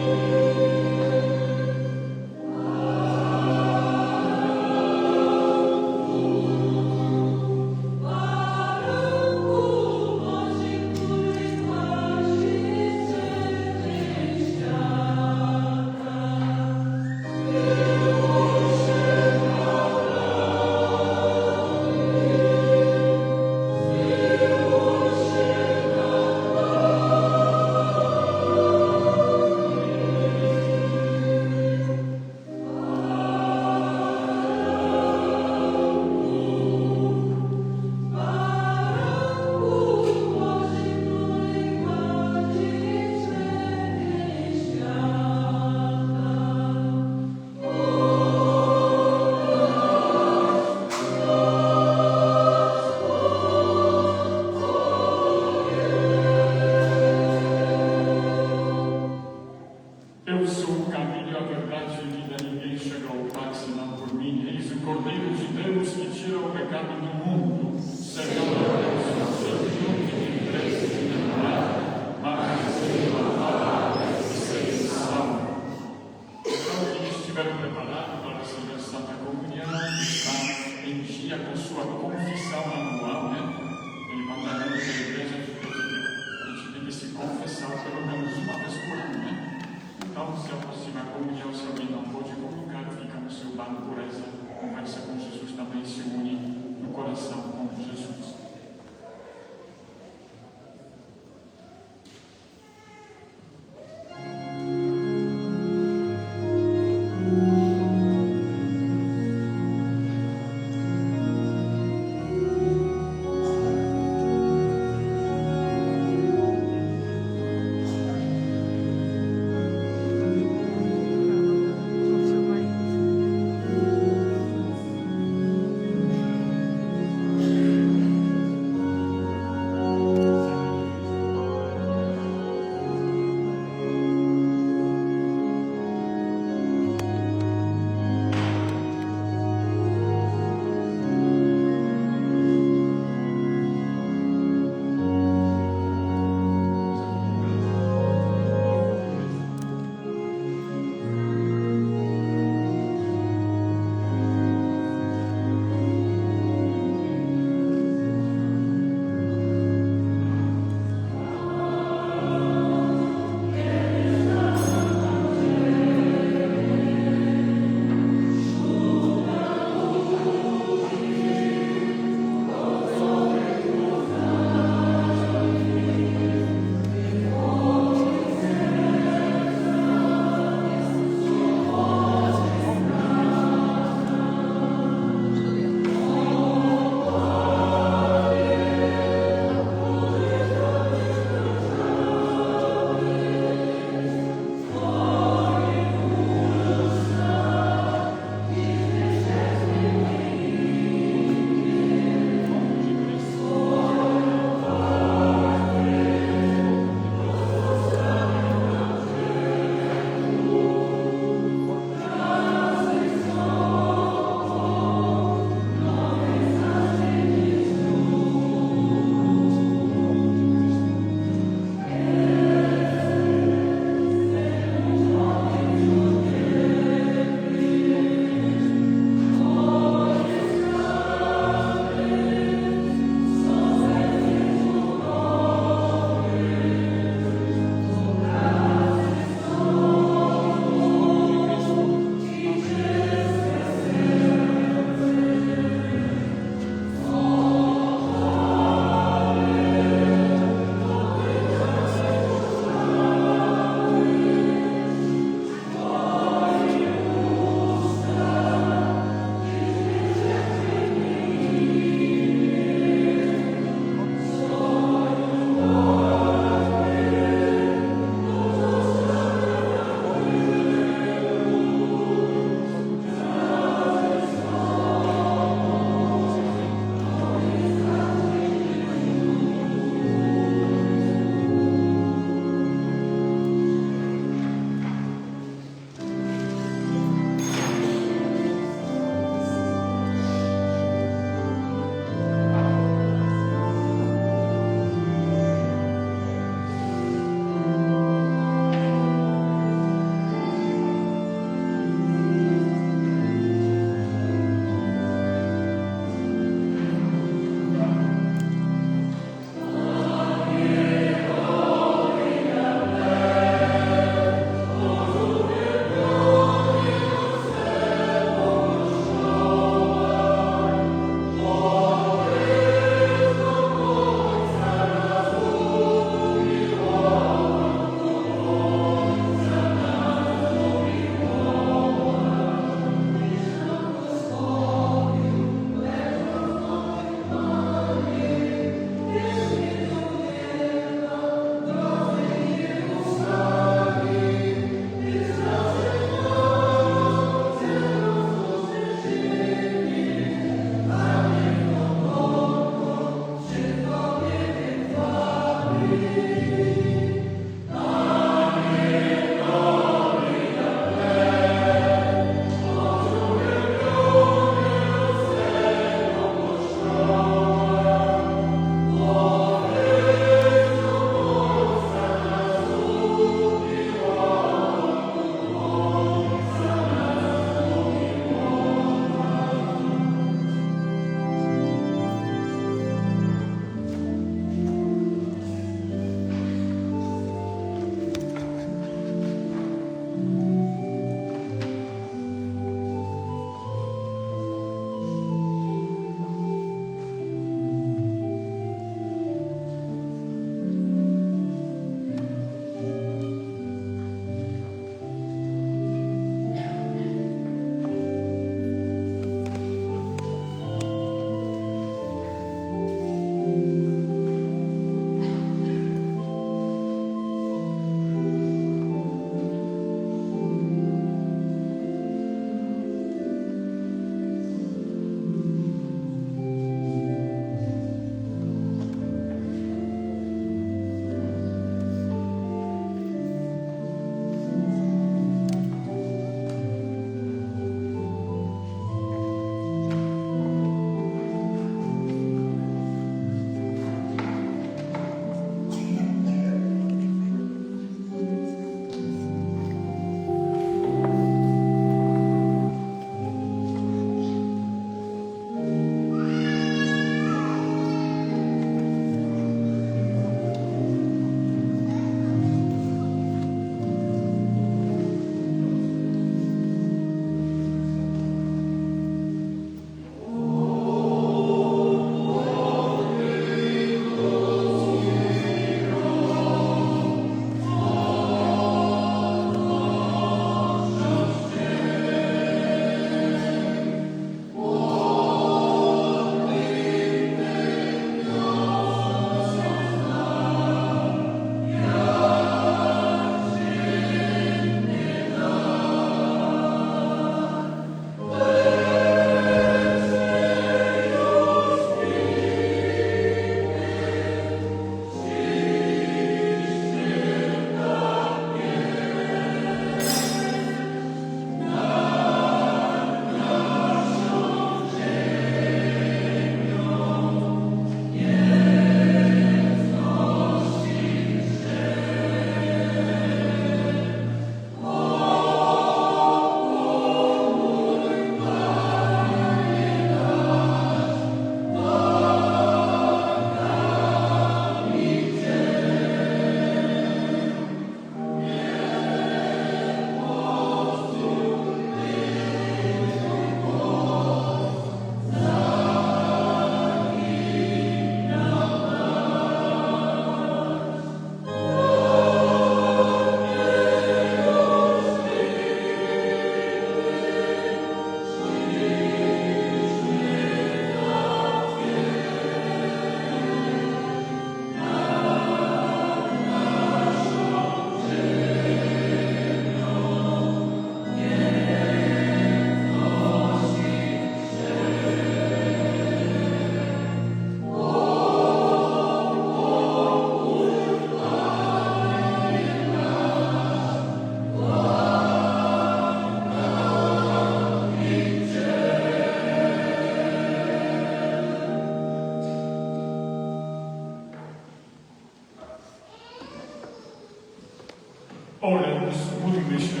Oremus, módlmy się.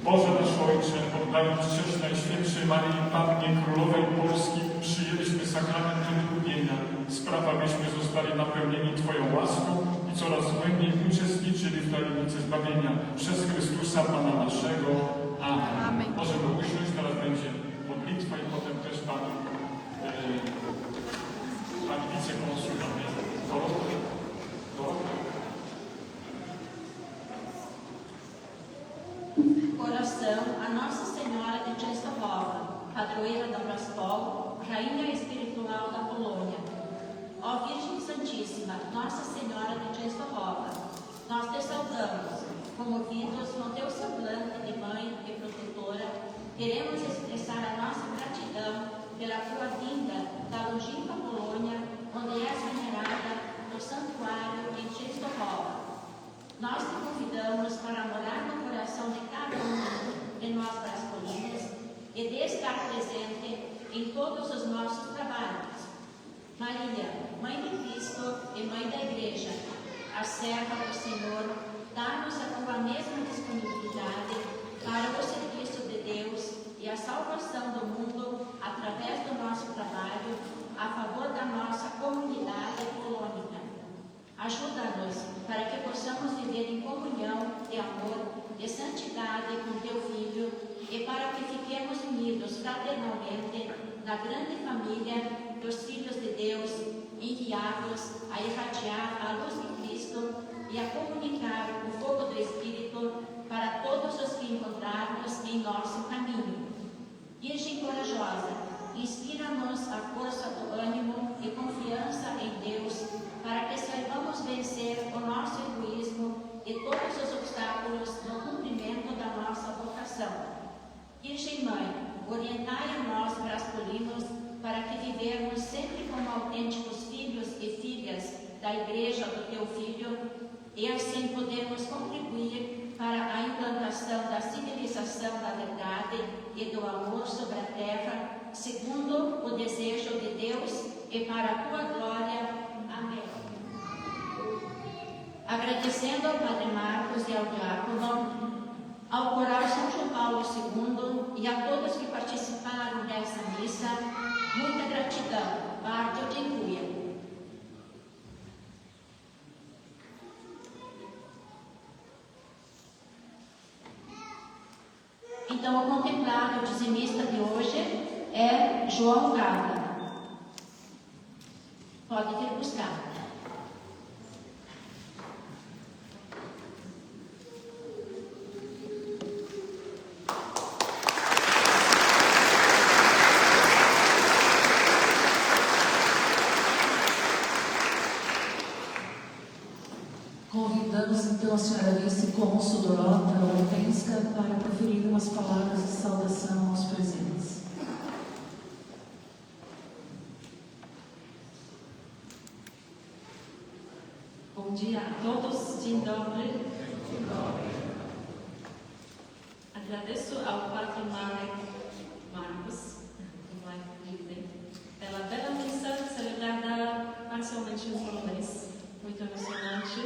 Boże nasz Ojcze, oddając cześć Najświętszej Maryi Pannie Królowej Polski, przyjęliśmy sakrament odkupienia. Sprawa, byśmy zostali napełnieni Twoją łaską i coraz głębiej uczestniczyli w tajemnicy zbawienia. Przez Chrystusa Pana naszego. Amen. Amen. Możemy usiąść, teraz będzie modlitwa i potem też Pan wicekonsul. Oração a Nossa Senhora de Częstochowa, padroeira da Braspol, rainha espiritual da Polônia. Ó Virgem Santíssima, Nossa Senhora de Częstochowa, nós te saudamos, comovidos com teu semblante de mãe e protetora, queremos expressar a nossa gratidão pela tua vinda da longínqua Polônia, onde és venerada no santuário em Częstochowa. Nós te convidamos para morar no coração de cada um de nós braspolinas e de estar presente em todos os nossos trabalhos. Maria, Mãe de Cristo e Mãe da Igreja, a serva do Senhor, dá-nos a tua mesma disponibilidade para o serviço de Deus e a salvação do mundo através do nosso trabalho a favor da nossa comunidade polônica. Ajuda-nos para que possamos viver em comunhão de amor e santidade com teu Filho e para que fiquemos unidos fraternalmente na grande família dos filhos de Deus, enviados a irradiar a luz de Cristo e a comunicar o fogo do Espírito para todos os que encontrarmos em nosso caminho. Virgem corajosa, inspira-nos a força do ânimo e confiança em Deus, para que saibamos vencer o nosso egoísmo e todos os obstáculos no cumprimento da nossa vocação. Virgem Mãe, orientai a nós, braspolinos, para que vivermos sempre como autênticos filhos e filhas da Igreja do Teu Filho e assim podermos contribuir para a implantação da civilização da verdade e do amor sobre a terra, segundo o desejo de Deus e para a Tua glória. Amém. Agradecendo ao Padre Marcos e ao Diácono, ao Coral São João Paulo II e a todos que participaram dessa missa, muita gratidão. Bardzo dziękuję. Então, o contemplado dizimista de hoje é João Gava. Pode vir buscar. Convidamos então a senhora vice-cônsul Dorota Hortência para proferir umas palavras de saudação aos presentes. Bom dia a todos, dzień dobry. Agradeço ao Padre Marcos pela bela missa celebrada parcialmente em polonês, muito emocionante.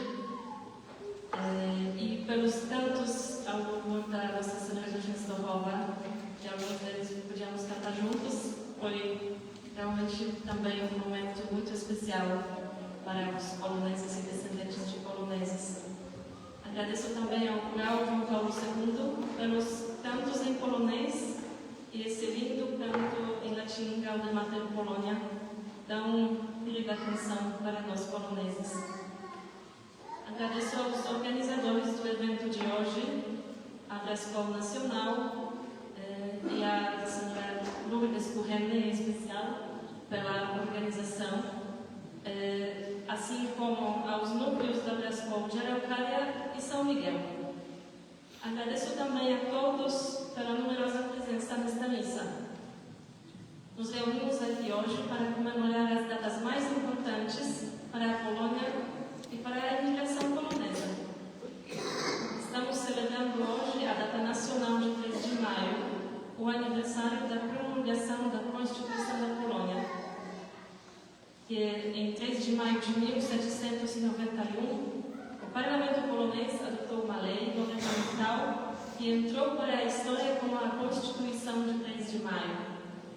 E pelos cantos ao louvor da Nossa Senhora de Częstochowa, que alguns deles podíamos cantar juntos, foi realmente também um momento muito especial para os poloneses e descendentes de poloneses. Agradeço também ao Coral João Paulo II pelos cantos em polonês e esse lindo canto em latim Gaude Mater Polonia, tão querida canção para nós poloneses. Agradeço aos organizadores do evento de hoje, a Braspol Nacional e a senhora Lourdes Currene, em especial, pela organização, assim como aos núcleos da Braspol de Araucária e São Miguel. Agradeço também a todos pela numerosa presença nesta missa. Nos reunimos aqui hoje para comemorar as datas mais importantes para a Polônia e para a imigração polonesa. Estamos celebrando hoje a data nacional de 3 de maio, o aniversário da promulgação da Constituição da Polônia, que em 3 de maio de 1791, o Parlamento parlamento polonês adotou uma lei governamental que entrou para a história como a Constituição de 3 de maio.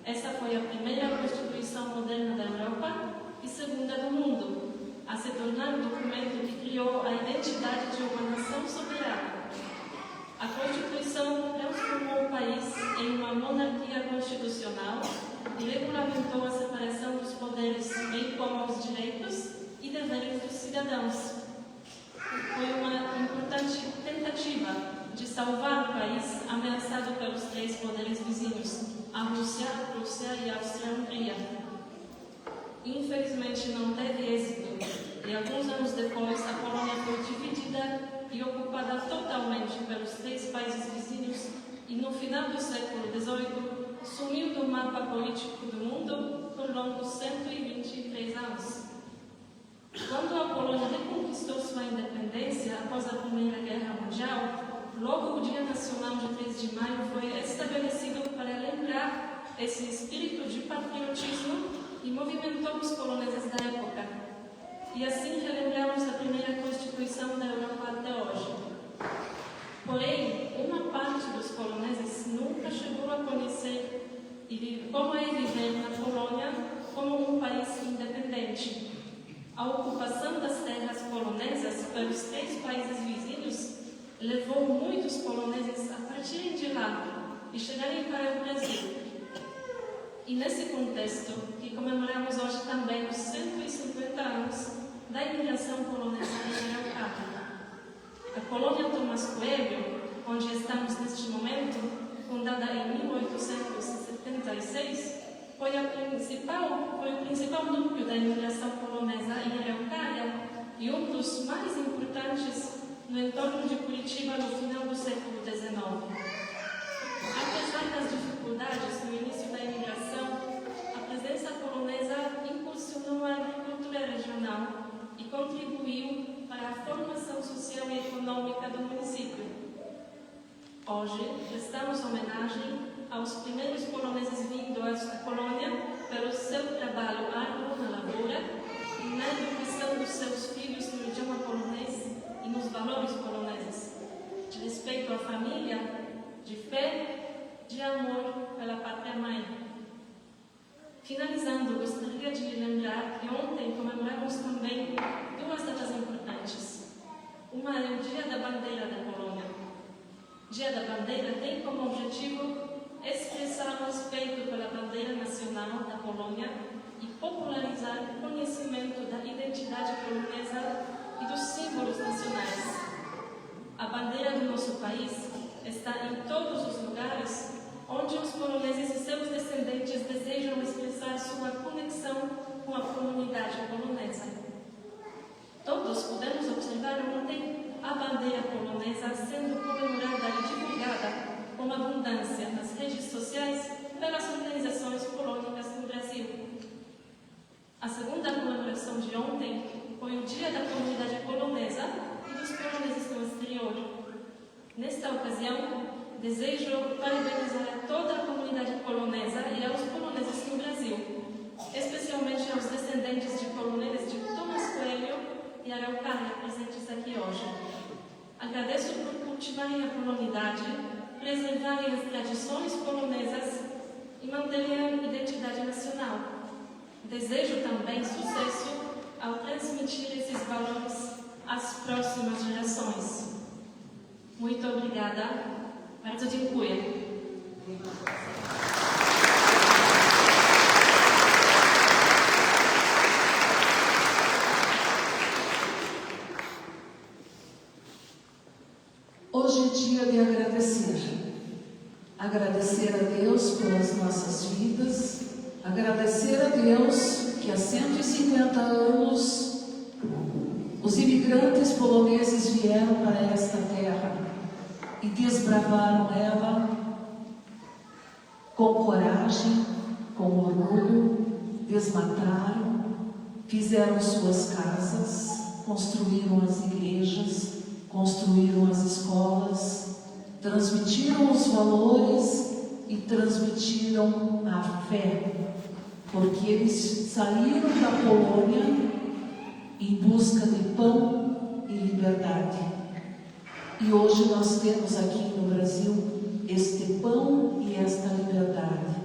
Essa foi a primeira Constituição moderna da Europa e segunda do mundo, a se tornar um documento que criou a identidade de uma nação soberana. A Constituição transformou o país em uma monarquia constitucional e regulamentou a separação dos poderes, bem como os direitos e deveres dos cidadãos. Foi uma importante tentativa de salvar o país ameaçado pelos 3 poderes vizinhos, a Rússia, a Prússia e a Áustria-Hungria. Infelizmente não teve êxito e alguns anos depois a Polônia foi dividida e ocupada totalmente pelos 3 países vizinhos e no final do século XVIII sumiu do mapa político do mundo por longos 123 anos. Quando a Polônia reconquistou sua independência após a Primeira Guerra Mundial, logo o Dia Nacional de 3 de maio foi estabelecido para lembrar esse espírito de patriotismo e movimentou os poloneses da época. E assim relembramos a primeira Constituição da Europa até hoje. Porém, uma parte dos poloneses nunca chegou a conhecer como é viver na Polônia como um país independente. A ocupação das terras polonesas pelos 3 países vizinhos levou muitos poloneses a partirem de lá e chegarem para o Brasil. E nesse contexto, que comemoramos hoje também os 150 anos da imigração polonesa em Araucária. A colônia Tomás Coelho, onde estamos neste momento, fundada em 1876, foi o principal núcleo da imigração polonesa em Araucária e um dos mais importantes no entorno de Curitiba no final do século XIX. Apesar das dificuldades no início da imigração, a presença polonesa impulsionou a agricultura regional e contribuiu para a formação social e econômica do município. Hoje, prestamos homenagem aos primeiros poloneses vindos à colônia pelo seu trabalho árduo na lavoura e na educação dos seus filhos no idioma polonês e nos valores poloneses, de respeito à família, de fé, de amor pela pátria-mãe. Finalizando, gostaria de lembrar que ontem comemoramos também 2 datas importantes. Uma é o Dia da Bandeira da Polônia. O Dia da Bandeira tem como objetivo expressar o respeito pela bandeira nacional da Polônia e popularizar o conhecimento da identidade polonesa e dos símbolos nacionais. A bandeira do nosso país está em todos os lugares onde os poloneses e seus descendentes desejam expressar sua conexão com a comunidade polonesa. Todos pudemos observar ontem a bandeira polonesa sendo comemorada e divulgada com abundância nas redes sociais pelas organizações polônicas no Brasil. A segunda comemoração de ontem foi o Dia da Comunidade Polonesa e dos poloneses no exterior. Nesta ocasião, desejo parabenizar a toda a comunidade polonesa e aos poloneses no Brasil, especialmente aos descendentes de poloneses de Tomás Coelho e Araucária presentes aqui hoje. Agradeço por cultivarem a polonidade, preservarem as tradições polonesas e manterem a identidade nacional. Desejo também sucesso ao transmitir esses valores às próximas gerações. Muito obrigada. Bardzo dziękuję. Hoje é dia de agradecer. Agradecer a Deus pelas nossas vidas, agradecer a Deus que há 150 anos os imigrantes poloneses vieram para esta terra e desbravaram ela com coragem, com orgulho, desmataram, fizeram suas casas, construíram as igrejas, construíram as escolas, transmitiram os valores e transmitiram a fé, porque eles saíram da Polônia em busca de pão e liberdade. E hoje nós temos aqui no Brasil este pão e esta liberdade.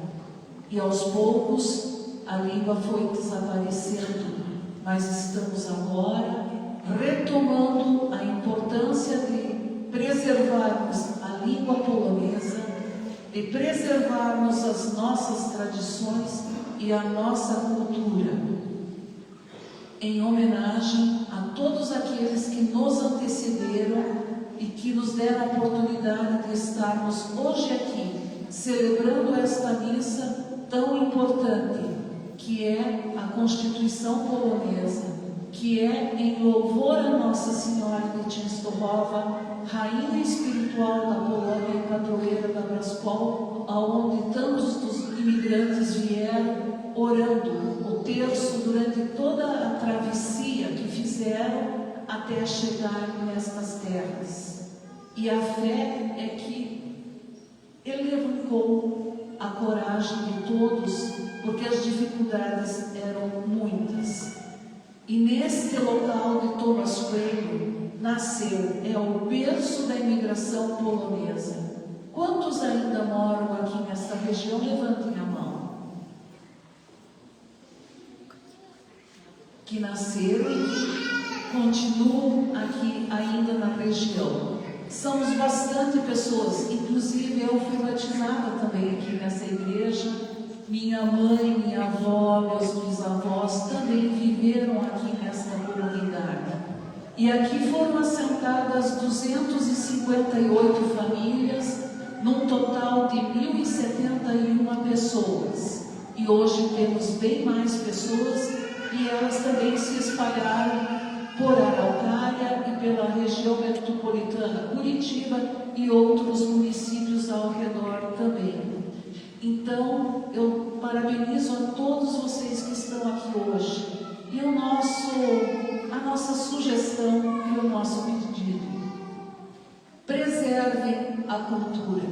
E aos poucos a língua foi desaparecendo, mas estamos agora retomando a importância de preservarmos a língua polonesa, de preservarmos as nossas tradições e a nossa cultura, em homenagem a todos aqueles que nos antecederam e que nos deram a oportunidade de estarmos hoje aqui, celebrando esta missa tão importante, que é a Constituição polonesa, que é em louvor a Nossa Senhora de Częstochowa, Rainha Espiritual da Polônia e Padroeira da Braspol, aonde tantos dos imigrantes vieram orando o terço durante toda a travessia que fizeram até chegar nestas terras. E a fé é que elevou a coragem de todos, porque as dificuldades eram muitas. E neste local de Thomas Coelho nasceu, é o berço da imigração polonesa. Quantos ainda moram aqui nesta região? Levantem a mão. Que nasceram e continuam aqui ainda na região. Somos bastante pessoas, inclusive eu fui batizada também aqui nessa igreja. Minha mãe, minha avó, meus bisavós também viveram aqui nesta comunidade. E aqui foram assentadas 258 famílias, num total de 1.071 pessoas. E hoje temos bem mais pessoas e elas também se espalharam por Araucária e pela região metropolitana, Curitiba e outros municípios ao redor também. Então, eu parabenizo a todos vocês que estão aqui hoje. E a nossa sugestão e o nosso pedido: preservem a cultura,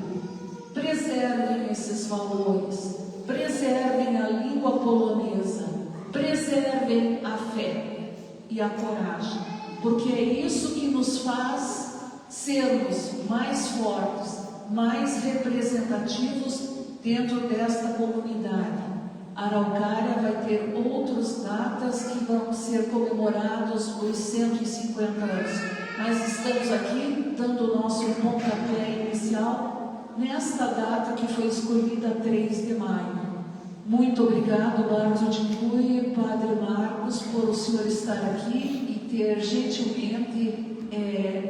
preservem esses valores, preservem a língua polonesa, preservem a fé e a coragem, porque é isso que nos faz sermos mais fortes, mais representativos dentro desta comunidade. Araucária vai ter outras datas que vão ser comemorados os 150 anos. Mas estamos aqui dando o nosso pontapé inicial nesta data que foi escolhida 3 de maio. Muito obrigado, Bartol de Cui, Padre Marcos, por o senhor estar aqui e ter gentilmente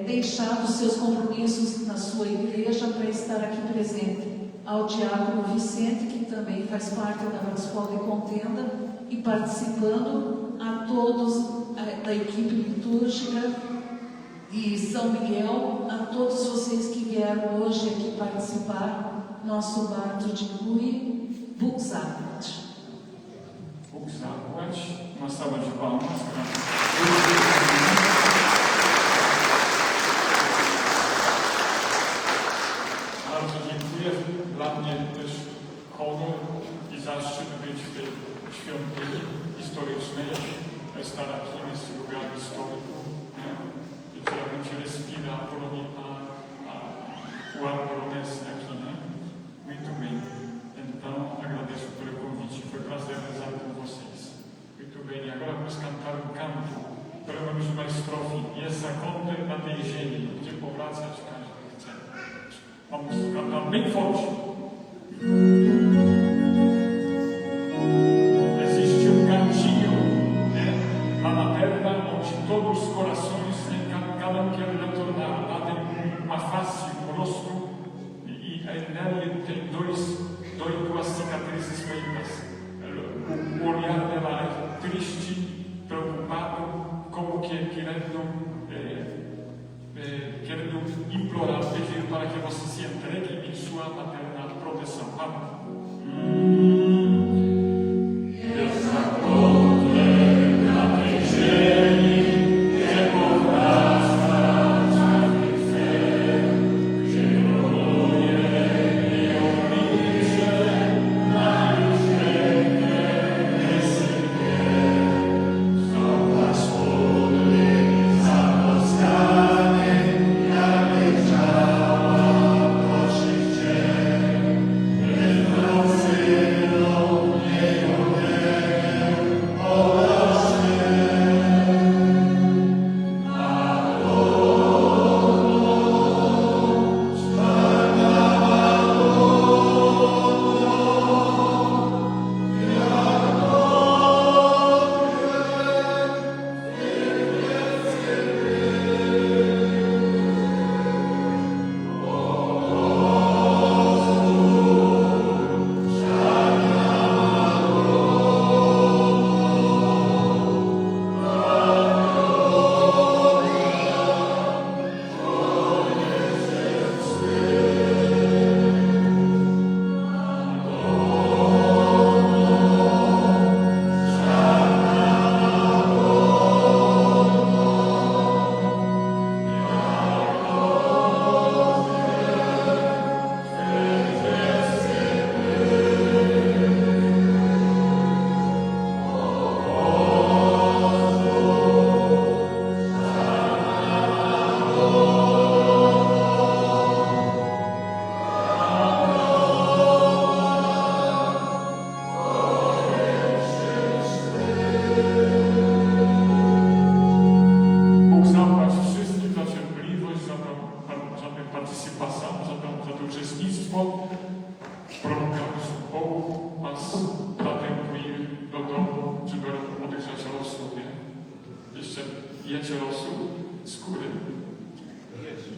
deixado seus compromissos na sua igreja para estar aqui presente. Ao diácono Vicente, que também faz parte da Braspol de Contenda, e participando, a todos da equipe litúrgica de São Miguel, a todos vocês que vieram hoje aqui participar, nosso Bartol de Cui, Buxabat. Uma salva de palmas. Bardzo dziękuję. Dla mnie też honor i zaszczyt być w tej świątyni historycznej Starakiem jest lugar histórico, e que realmente respira a o polonês aqui, né? Muito bem. Então, agradeço pelo convite. Foi um prazer rezar com vocês. Muito bem. E agora vamos cantar um canto. Pelo menos uma estrofe. Jest zakątem na tej ziemi, gdzie powracać każdy chce. Vamos cantar bem forte. Existe cantinho, né, lá na terra, onde todos os corações, cada quer retornar. Lá tem uma face, um rosto, e nele tem duas cicatrizes feitas. O olhar dela é triste, preocupado, como que querendo implorar, pedir para que você se entregue em sua materna proteção. Vamos. Zapas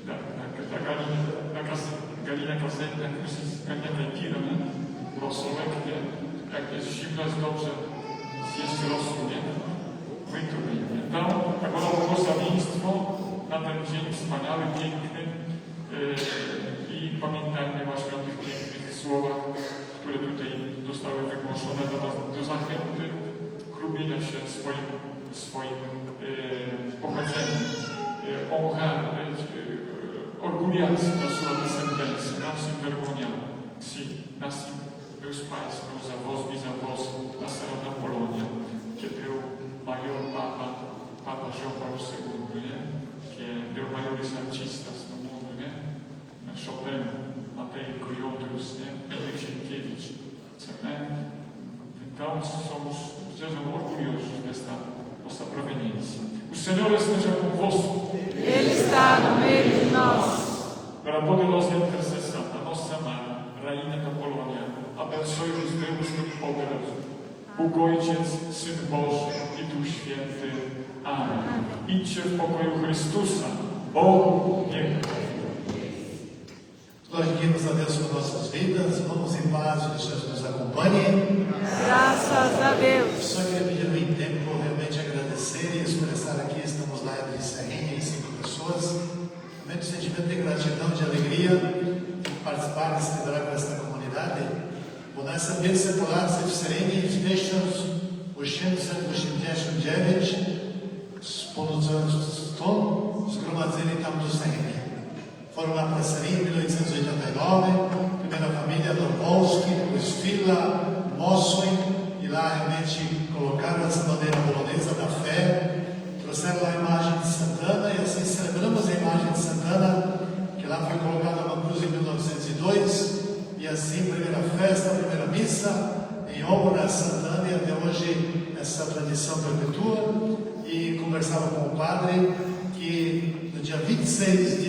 Galina Kazenka, Galina Węgina, nie? Rosołek, nie? Jak jest zimno, jest dobrze zjeść rosół, nie? Wytruj, nie? Tam było błogosławieństwo na ten dzień wspaniały, piękny i pamiętajmy właśnie o tych pięknych słowach, które tutaj zostały wygłoszone do zachęty, chlubienia się swoim pochodzeniem, orgogliarsi della sua discendenza, naszym vergogniamo, sì, naszym był Państwo za vos, la Sagrada Polonia, che był major Papa João Paulo II, nie? Che był major sancista w mondo, nie? Chopin, Matei Kojotrus, nie? Henryk Sienkiewicz, nie? Então, somos orgulhosos desta nossa proveniência. O Senhor esteja convosco. Ele está no meio de nós. Pela poderosa intercessão da nossa Mãe, Rainha da Polônia, abençoe-os Deus Todo-Poderoso, Bóg Ojciec, Syn Boży i Duch Święty. Amen. Idźcie w pokoju Chrystusa. Bogu niech. Nós pedimos a Deus por nossas vidas, vamos em paz, que Jesus nos acompanhe. Graças a Deus. Só queria pedir um tempo, realmente agradecer e expressar aqui, estamos lá entre Serrinha e 5 pessoas, realmente um sentimento de gratidão, de alegria de participar e celebrar com esta comunidade. Bo nessa bênção secular se w Serhinii jesteśmy w 889 stąd zgromadzeni tam do Serhinii. Foram lá para Serrinha em 1889, primeira família Dorvolski, depois Fila, Mossoi, e lá realmente colocaram essa bandeira polonesa da fé, trouxeram lá a imagem de Santana e assim celebramos a imagem de Santana, que lá foi colocada uma cruz em 1902, e assim primeira festa, primeira missa, em honra a Santana, e até hoje essa tradição perpetua. E conversava com o padre que no dia 26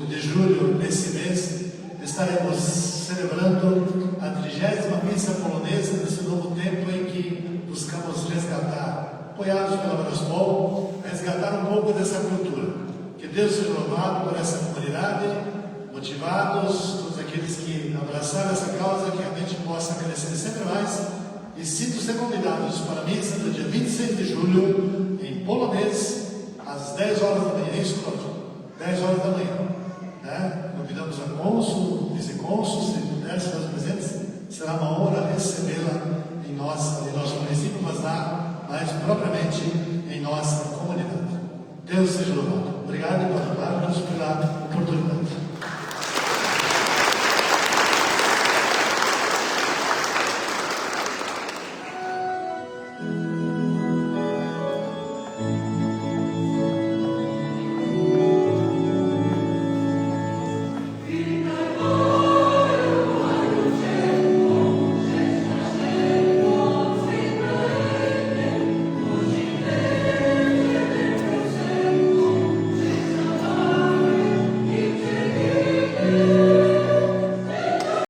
de julho desse mês, estaremos celebrando a 30ª missa polonesa nesse novo tempo em que buscamos resgatar, apoiados pela Braspol, resgatar um pouco dessa cultura. Que Deus seja louvado por essa comunidade, motivados, todos aqueles que abraçaram essa causa, que realmente possa crescer sempre mais. E sinto-se convidados para a missa do dia 26 de julho, em polonês, às 10 horas da manhã, isso, Cláudio? 10 horas da manhã. Né? Convidamos a cônsul, vice-cônsul, se puder, se Deus presentes, será uma honra recebê-la em nosso município, mas lá, mais propriamente em nossa comunidade. Deus seja louvado. Obrigado, Padre Marcos, pela oportunidade.